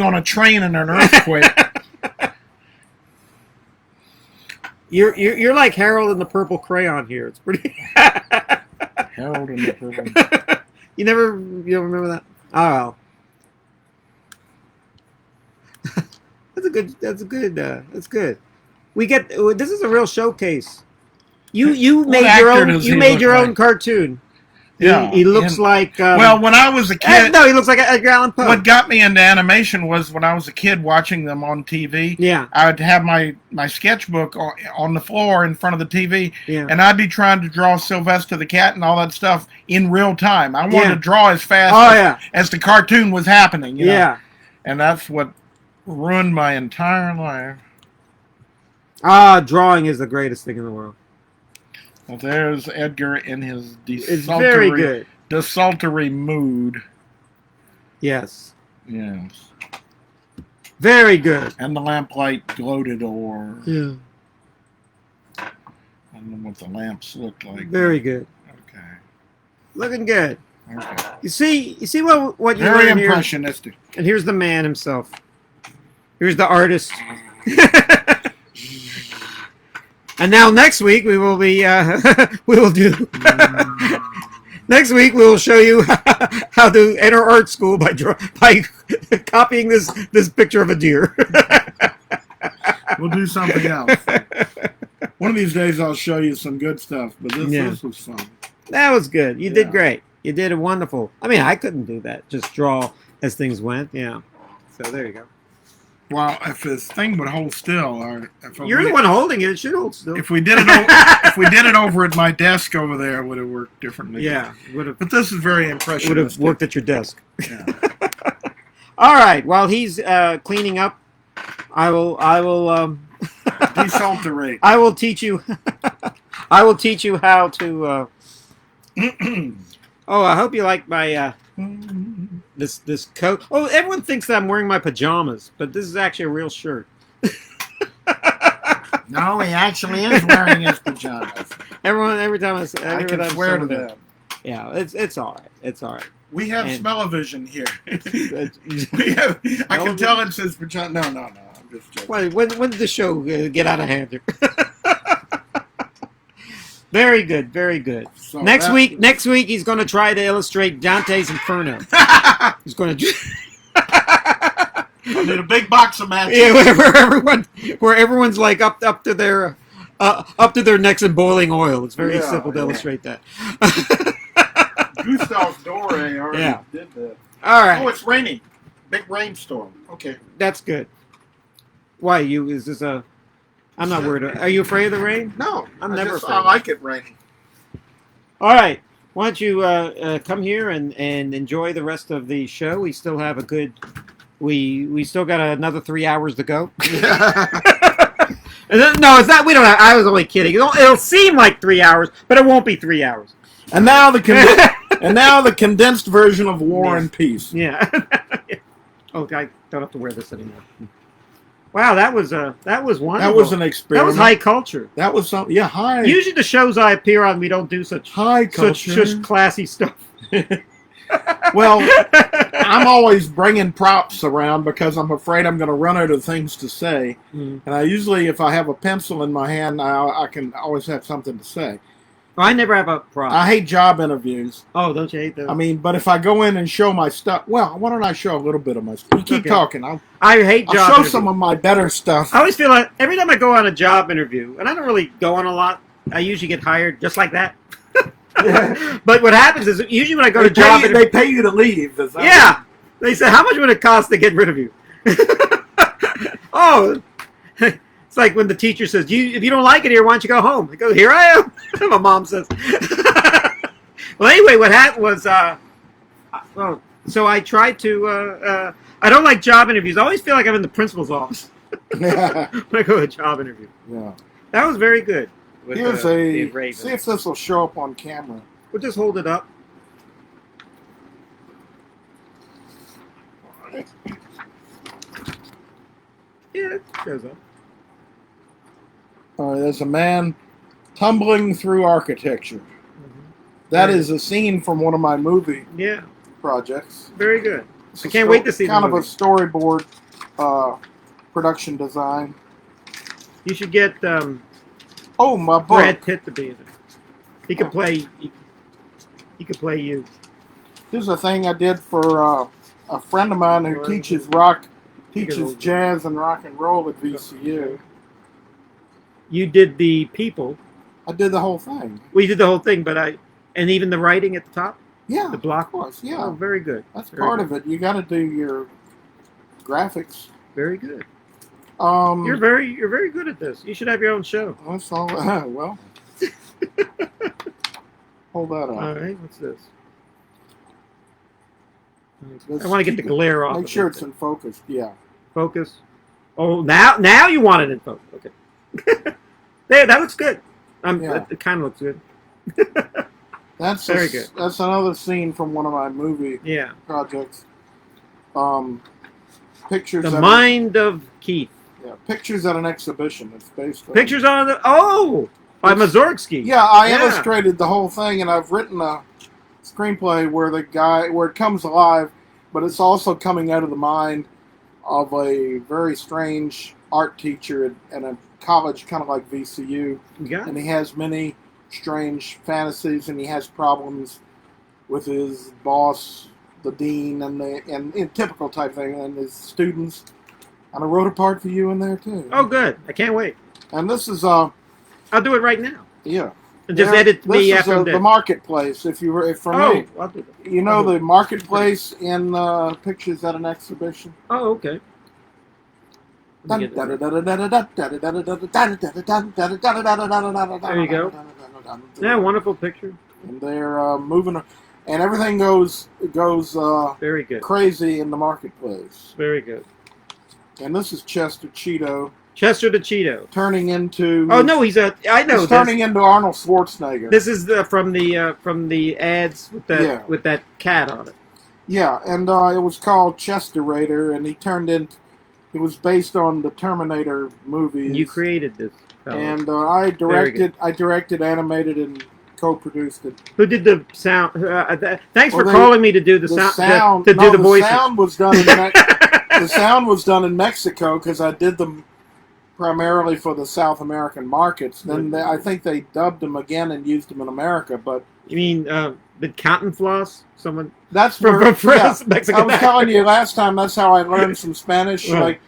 on a train in an earthquake. You're like Harold in the Purple Crayon here. It's pretty. Harold and the Purple. You don't remember that? Oh well. That's good. We get this is a real showcase. You made your own cartoon. Yeah, he looks like. Well, when I was a kid, no, he looks like Edgar Allen Poe. What got me into animation was when I was a kid watching them on TV. Yeah, I would have my sketchbook on the floor in front of the TV, yeah. and I'd be trying to draw Sylvester the cat and all that stuff in real time. I wanted Yeah. to draw as fast as the cartoon was happening. You know? Yeah, and that's what ruined my entire life. Drawing is the greatest thing in the world. Well, there's Edgar in his It's very good. desultory mood. Yes. Yes. Very good. And the lamplight gloated or. Yeah. I don't know what the lamps look like. Very good. Okay. Looking good. Okay. You see what you Very learn impressionistic. Here? And here's the man himself. Here's the artist. And now next week we will be next week we will show you how to enter art school by copying this picture of a deer. We'll do something else. One of these days I'll show you some good stuff, but this was fun. That was good. You did great. You did a wonderful. I mean, I couldn't do that. Just draw as things went. Yeah. So there you go. Well, if this thing would hold still, or you're the one holding it. It should hold still. If we did it, over at my desk over there, it would have worked differently. Yeah, would have. But this is very impressive. Would have worked at your desk. Yeah. All right. While he's cleaning up, I will desulterate. I will teach you. I will teach you how to. Oh, I hope you like my. This coat. Oh, everyone thinks that I'm wearing my pajamas, but this is actually a real shirt. No, he actually is wearing his pajamas. Every time I can swear to that. Yeah, it's all right. It's all right. We have smell-o-vision here. I can tell it says pajama. No. I'm just joking. When did the show get out of hand? Very good, very good. So next week he's going to try to illustrate Dante's Inferno. He's going to. I need a big box of matches. Yeah, where everyone's like up to their necks in boiling oil. It's very simple to illustrate that. Gustave Doré already did that. All right. Oh, it's raining. Big rainstorm. Okay. That's good. Why is this a? I'm not worried. Are you afraid of the rain? No, I'm never afraid. I like it raining. All right. Why don't you come here and enjoy the rest of the show? We still have a good. We still got another 3 hours to go. No, it's not. We don't have. I was only kidding. It'll seem like 3 hours, but it won't be 3 hours. And now the condensed version of War and Peace. Yeah. Oh, I don't have to wear this anymore. Wow, that was wonderful. That was an experiment. That was high culture. That was something. Yeah, high. Usually the shows I appear on, we don't do such high culture, such classy stuff. Well, I'm always bringing props around because I'm afraid I'm going to run out of things to say. And I usually, if I have a pencil in my hand, I can always have something to say. Well, I never have a prop. I hate job interviews. Oh, don't you hate those? I mean, but if I go in and show my stuff, well, why don't I show a little bit of my stuff? You keep talking. I hate job I'll show some of my better stuff. I always feel like every time I go on a job interview, and I don't really go on a lot, I usually get hired just like that. But what happens is usually when I go to job interview, they pay you to leave. Yeah. They say, how much would it cost to get rid of you? Oh, it's like when the teacher says, if you don't like it here, why don't you go home? I go, here I am. My mom says. Well, anyway, what happened was, so I tried to, I don't like job interviews. I always feel like I'm in the principal's office when I go to a job interview. Yeah. That was very good. Here's see if this will show up on camera. We'll just hold it up. Yeah, it shows up. All right, there's a man tumbling through architecture. That is a scene from one of my movie projects. Very good. I can't wait to see kind of a storyboard production design. You should get Oh, my book. Brad Pitt to be in it. He could play. He could play you. Here's a thing I did for a friend of mine who teaches jazz and rock and roll at VCU. You did the people. I did the whole thing. We did the whole thing, and even the writing at the top. Yeah, the block. Of course, yeah. Oh, very good. That's part of it. You got to do your graphics. Very good. You're very good at this. You should have your own show. That's all. Well, hold that up. All right. What's this? I want to get the glare off. Make sure it's in focus. Yeah. Focus. Oh, now you want it in focus. Okay. There, that looks good. It kind of looks good. That's very good. That's another scene from one of my movie projects. Pictures. The Mind of Keith. Yeah, pictures at an exhibition. It's based on pictures on the by Mazorsky. Yeah, I illustrated the whole thing, and I've written a screenplay where it comes alive, but it's also coming out of the mind of a very strange art teacher at a college, kind of like VCU. And he has many strange fantasies, and he has problems with his boss, the dean, and typical type thing, and his students. And I wrote a part for you in there too. Oh, good! I can't wait. And this is I'll do it right now. Yeah. And just edit me after the marketplace. If me, I'll do that. You know the marketplace in Pictures at an Exhibition. Oh, okay. There you go. Yeah, wonderful picture. And they're moving, and everything goes very good, crazy in the marketplace. Very good. And this is Chester Cheeto. Chester the Cheeto turning into. Oh no, he's turning into Arnold Schwarzenegger. This is from the ads with that cat on it. Yeah, and it was called Chester Raider, and he turned into. It was based on the Terminator movies. You created this, fellow. And I directed, animated, and co-produced it. Who did the sound? Thanks for calling me to do the sound. To do the voices. The sound was done. The sound was done in Mexico because I did them primarily for the South American markets. Then I think they dubbed them again and used them in America. But you mean the cotton floss? Someone that's from Mexico. I was telling you last time. That's how I learned some Spanish. Like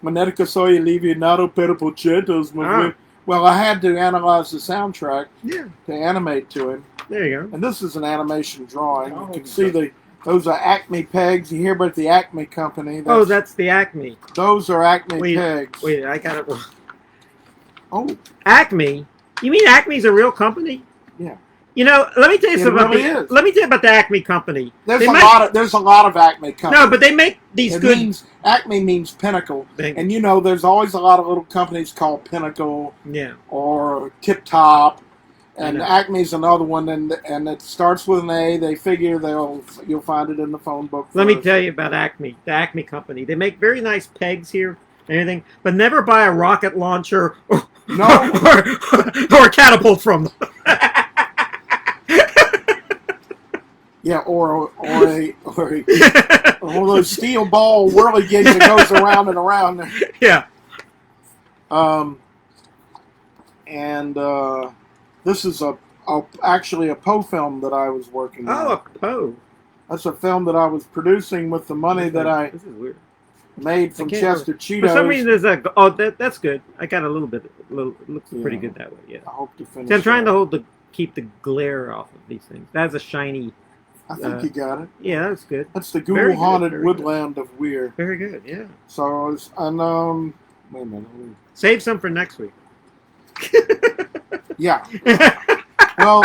Manetica soy alivianado pero pochetos. Well, I had to analyze the soundtrack to animate to him. There you go. And this is an animation drawing. You can see those are Acme pegs. You hear about the Acme company. That's the Acme. Those are Acme pegs. Wait, I got it wrong. Oh. Acme? You mean Acme's a real company? Yeah. You know, let me tell you something. Let me tell you about the Acme company. There's a lot of Acme companies. No, but they make these good. Acme means pinnacle, and you know, there's always a lot of little companies called Pinnacle, or Tip Top, and Acme's another one, and it starts with an A. They figure you'll find it in the phone book. Let me tell you about Acme, the Acme company. They make very nice pegs here and everything, but never buy a rocket launcher or a catapult from them. Yeah, or one of those steel ball whirligigs that goes around and around. Yeah. This is actually a Poe film that I was working on. Oh, a Poe. That's a film that I was producing with the money that I made from Chester Cheetos. For some reason, there's that's good. I got a little bit. It looks pretty good that way. Yeah. I hope to finish. See, I'm trying to keep the glare off of these things. That's a shiny. I think you got it. Yeah, that's good. That's the Google Haunted Woodland of Weir. Very good, yeah. So, wait a minute. Save some for next week. Yeah. Well,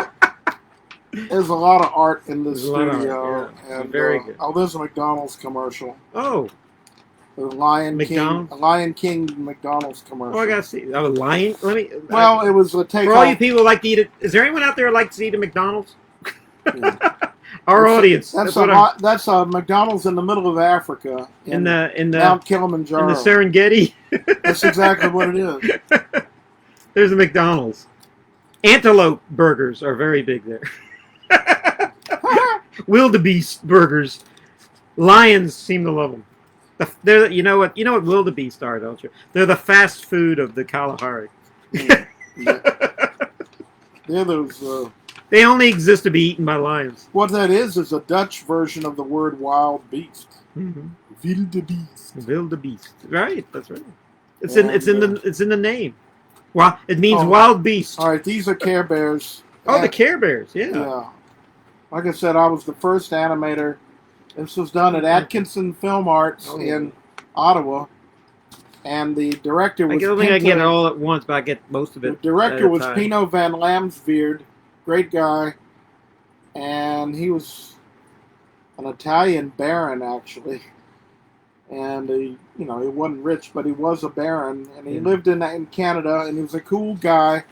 there's a lot of art in this studio. And, very good. Oh, there's a McDonald's commercial. Oh. The Lion King McDonald's commercial. Oh, I gotta see. Oh, Lion? It was a take. For all you people who like to eat it, is there anyone out there who likes to eat at McDonald's? Yeah. Our audience. That's a McDonald's in the middle of Africa. In the Mount Kilimanjaro. In the Serengeti. That's exactly what it is. There's a McDonald's. Antelope burgers are very big there. Wildebeest burgers. Lions seem to love them. You know what wildebeest are, don't you? They're the fast food of the Kalahari. Yeah. They're those. They only exist to be eaten by lions. What that is a Dutch version of the word wild beast. Mm-hmm. Wildebeest. Wildebeest. Right. That's right. It's And, in the name. Well, it means oh, wild beast. All right, these are Care Bears. Oh, the Care Bears. Yeah. Yeah. Like I said, I was the first animator. This was done at Atkinson Film Arts in Ottawa. And the director was... I don't think I get it all at once, but I get most of it. The director was Pino van Lamsveer. Great guy. And he was an Italian baron, actually. And he wasn't rich, but he was a baron. And he lived in Canada, and he was a cool guy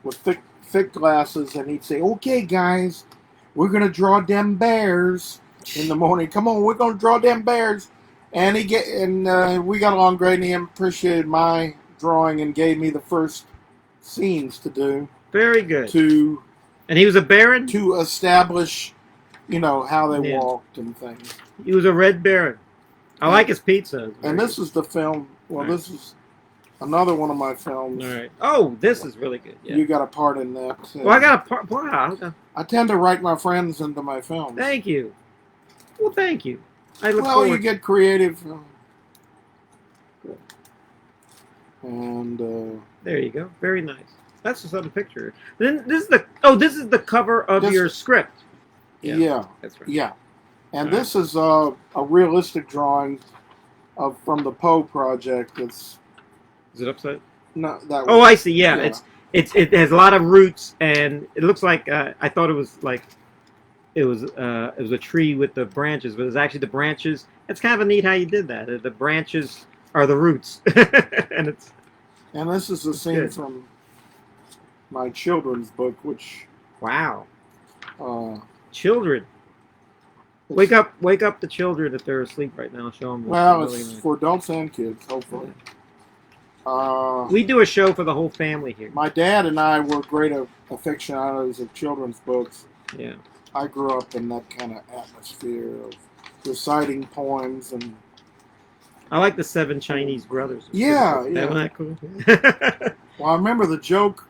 with thick glasses. And he'd say, "Okay, guys, we're going to draw them bears in the morning. Come on, we're going to draw them bears." And we got along great, and he appreciated my drawing and gave me the first scenes to do. Very good. And he was a baron? To establish, how they walked and things. He was a red baron. I like his pizza. And this is the film. Well, this is another one of my films. All right. Oh, this is really good. Yeah. You got a part in that. Well, I got a part. Wow. I tend to write my friends into my films. Thank you. Well, thank you. I look forward. You get creative. And there you go. Very nice. That's just on the picture. Then this is the cover of your script. Yeah. That's right. Yeah. And this is a realistic drawing from the Poe project. Is it upside? No, that. Oh, I see. Yeah. It has a lot of roots, and it looks like I thought it was like it was a tree with the branches, but it's actually the branches. It's kind of neat how you did that. The branches are the roots, and this is a scene from my children's book, which children. Wake up the children if they're asleep right now. Show them. Well, it's for adults and kids, hopefully. We do a show for the whole family here. My dad and I were great aficionados of children's books. Yeah. I grew up in that kind of atmosphere of reciting poems and... I like the 7 Chinese brothers. Yeah. Isn't that cool? Well, I remember the joke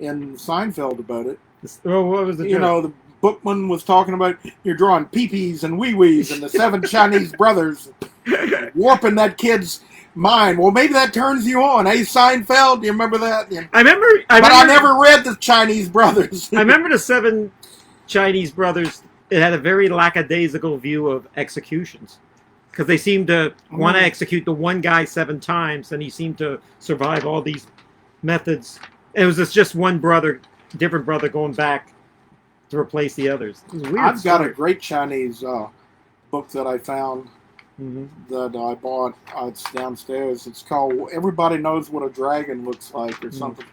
in Seinfeld about it. Oh, what was the joke? The bookman was talking about you're drawing pee-pees and wee-wees and the 7 Chinese brothers warping that kid's mind. Well, maybe that turns you on. Hey, Seinfeld, do you remember that? Yeah. I remember. But I never read the Chinese brothers. I remember the 7 Chinese brothers. It had a very lackadaisical view of executions. Because they seemed to want to execute the one guy 7 times, and he seemed to survive all these methods. It was just one brother, different brother, going back to replace the others. It was a weird I've got a story. great Chinese book that I found that I bought. It's downstairs. It's called "Everybody Knows What a Dragon Looks Like" or something.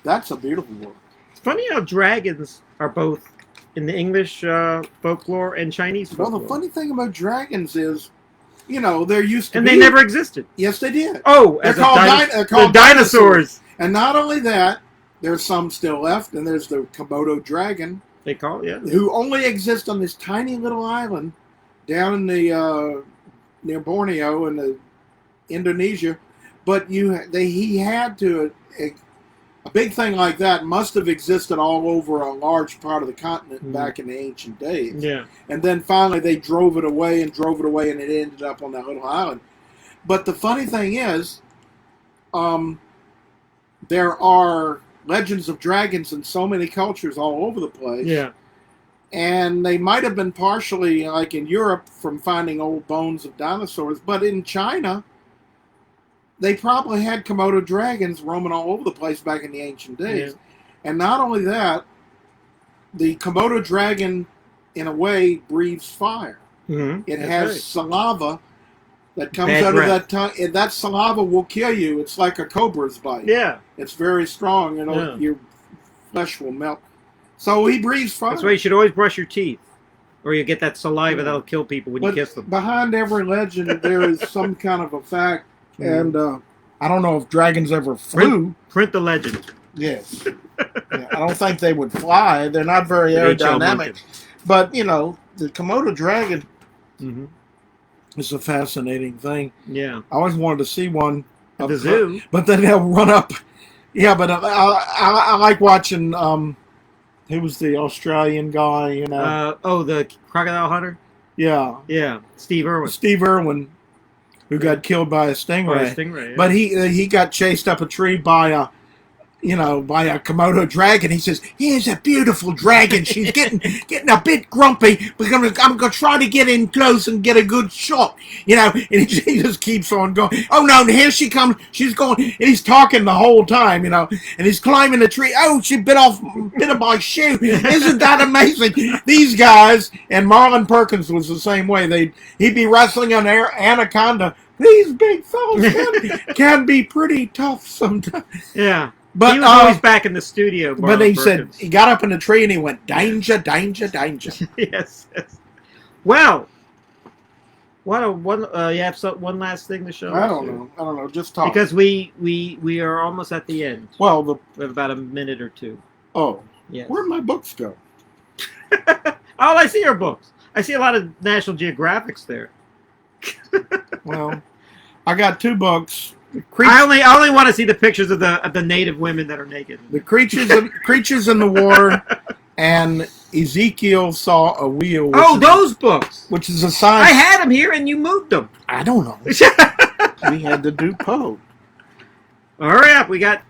That's a beautiful book. It's funny how dragons are both in the English folklore and Chinese folklore. Well, the funny thing about dragons is, they're used to and they never existed. Yes, they did. Oh, they're called dinosaurs. And not only that, there's some still left, and there's the Komodo Dragon. They call it, yeah. Who only exists on this tiny little island down in the near Borneo in the Indonesia. But he had to. A big thing like that must have existed all over a large part of the continent back in the ancient days. Yeah. And then finally they drove it away, and it ended up on that little island. But the funny thing is, there are legends of dragons in so many cultures all over the place. Yeah. And they might have been partially, like in Europe, from finding old bones of dinosaurs. But in China, they probably had Komodo dragons roaming all over the place back in the ancient days. Yeah. And not only that, the Komodo dragon, in a way, breathes fire. Mm-hmm. It has saliva that comes out of that tongue. And that saliva will kill you. It's like a cobra's bite. Yeah. It's very strong. Your flesh will melt. So he breathes fire. That's why you should always brush your teeth, or you get that saliva that'll kill people when you kiss them. Behind every legend, there is some kind of a fact. And I don't know if dragons ever flew. Print the legend. Yes. I don't think they would fly. They're not very aerodynamic. But, the Komodo dragon is a fascinating thing. Yeah. I always wanted to see one. At the zoo. But then they'll run up. Yeah, but I like watching Who was the Australian guy? You know. Oh, the crocodile hunter. Yeah. Yeah, Steve Irwin. Steve Irwin, who got killed by a stingray. By a stingray, yeah. But he got chased up a tree by a Komodo dragon. He says, "Here's a beautiful dragon. She's getting a bit grumpy. I'm gonna try to get in close and get a good shot." And he just keeps on going. Oh no, here she comes. She's going. And he's talking the whole time, and he's climbing the tree. Oh, she bit of my shoe. Isn't that amazing? These guys, and Marlon Perkins was the same way. He'd be wrestling an anaconda. These big fellas can be pretty tough sometimes. Yeah. But he was always back in the studio. But he said he got up in the tree and he went, "Danger, danger, danger." Yes. Well, you have one last thing to show. I don't know. Just talk. Because we are almost at the end. Well, we have about a minute or two. Oh, yes. Where'd my books go? Oh, I see your books. I see a lot of National Geographics there. Well, I got 2 books. I only want to see the pictures of the native women that are naked. The creatures in the water, and Ezekiel saw a wheel. Those books, which is a sign. I had them here, and you moved them. I don't know. We had to do Poe. Hurry up! We got.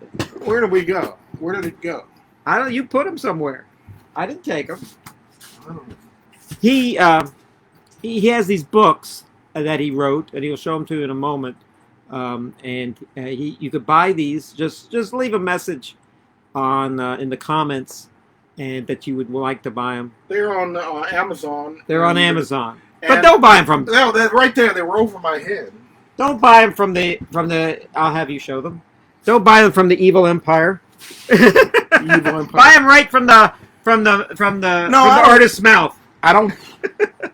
Where did we go? Where did it go? I don't. You put them somewhere. I didn't take them. I don't know. He has these books that he wrote, and he'll show them to you in a moment. You could buy these. Just leave a message on in the comments, and that you would like to buy them. They're on Amazon. They're on Amazon, but don't buy them from. No, they're right there. They were over my head. Don't buy them from the. I'll have you show them. Don't buy them from the Evil Empire. Evil Empire. Buy them right from the artist's mouth. I don't.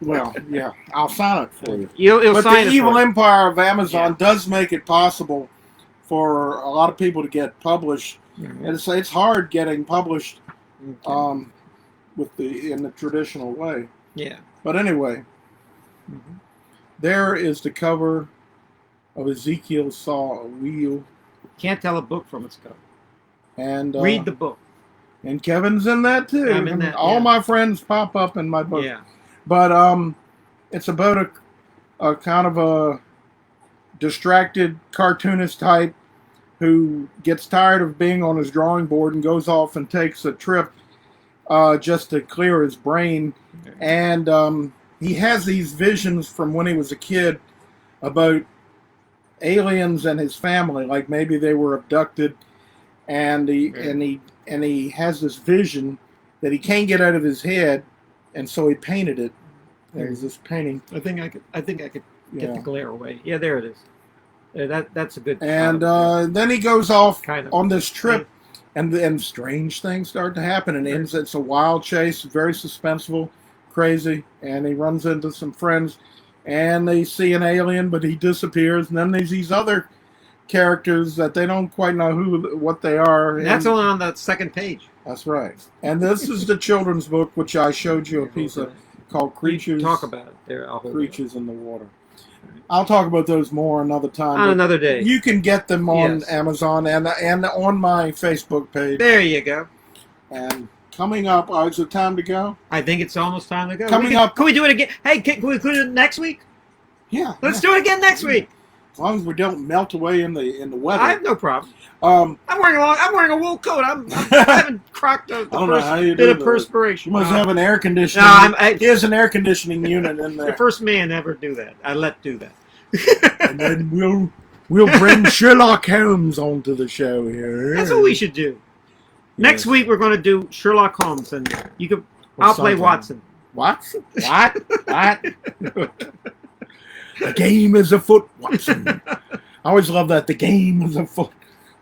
Well, yeah, I'll sign it for you. You'll but sign the it Evil for Empire of Amazon does make it possible for a lot of people to get published. Mm-hmm. And it's hard getting published Okay. in the traditional way. Yeah. But anyway, there is the cover of Ezekiel Saw a Wheel. Can't tell a book from its cover. And read the book. And Kevin's in that too. I'm in that. All my friends pop up in my book. Yeah. But it's about a kind of a distracted cartoonist type who gets tired of being on his drawing board and goes off and takes a trip just to clear his brain. Okay. And he has these visions from when he was a kid about aliens and his family, like maybe they were abducted, and he has this vision that he can't get out of his head, and so he painted it. There's this painting. I think I could get the glare away. Yeah, there it is. That's a good. And then he goes off kind of on this trip, and then strange things start to happen, and it's a wild chase, very suspenseful, crazy, and he runs into some friends, and they see an alien, but he disappears, and then there's these other characters that they don't quite know what they are. And that's only on the second page. That's right. And this is the children's book, which I showed you a piece of, called Creatures. Talk about it there. Creatures in the Water. I'll talk about those more another time. On another day. You can get them on Amazon and on my Facebook page. There you go. And coming up, is it time to go? I think it's almost time to go. Coming up. Can we do it again? Hey, can we do it next week? Yeah. Let's do it again next week. As long as we don't melt away in the weather. I have no problem. I'm wearing a wool coat. I haven't crocked the first bit of perspiration. You must have an air conditioning. There's an air conditioning unit in there. The first man ever do that. I let do that. And then we'll bring Sherlock Holmes onto the show here. That's what we should do. Yes. Next week we're going to do Sherlock Holmes, and you could. I'll play Watson. Watson? What? The game is afoot, Watson. I always love that. The game is afoot.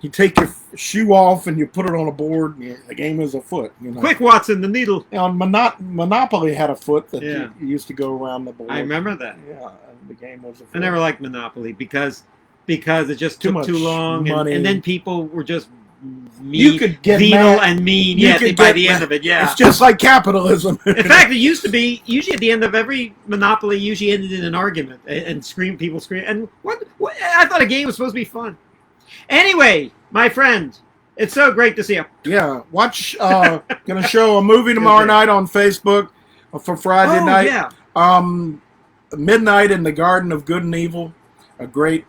You take your shoe off and you put it on a board. And the game is afoot. Quick, Watson, the needle. Monopoly had a foot that you used to go around the board. I remember that. Yeah, the game was afoot. I never liked Monopoly because it just took too long, and then people were just mean, you could get venal and mean. By the end of it, it's just like capitalism. In fact, it used to be usually at the end of every Monopoly usually ended in an argument and people scream. And what I thought a game was supposed to be fun. Anyway, my friend, It's so great to see him. Yeah, watch. Gonna show a movie tomorrow night on Facebook for Friday night. Yeah. Midnight in the Garden of Good and Evil, a great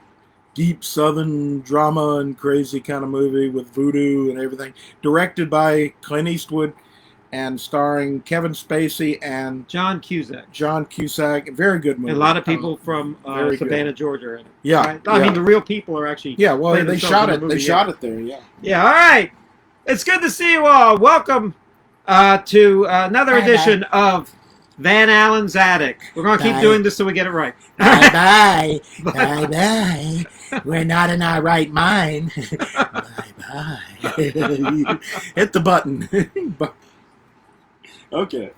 deep Southern drama and crazy kind of movie with voodoo and everything. Directed by Clint Eastwood and starring Kevin Spacey and John Cusack. Very good movie. And a lot of people from Savannah, Georgia are in it. Yeah, right? I mean, the real people are actually. Yeah, well, they shot it. They shot it there. Yeah. Yeah. All right. It's good to see you all. Welcome to another edition of Van Allen's Attic. We're going to keep doing this so we get it right. Bye bye. Bye bye. We're not in our right mind. Bye bye. Hit the button. Okay.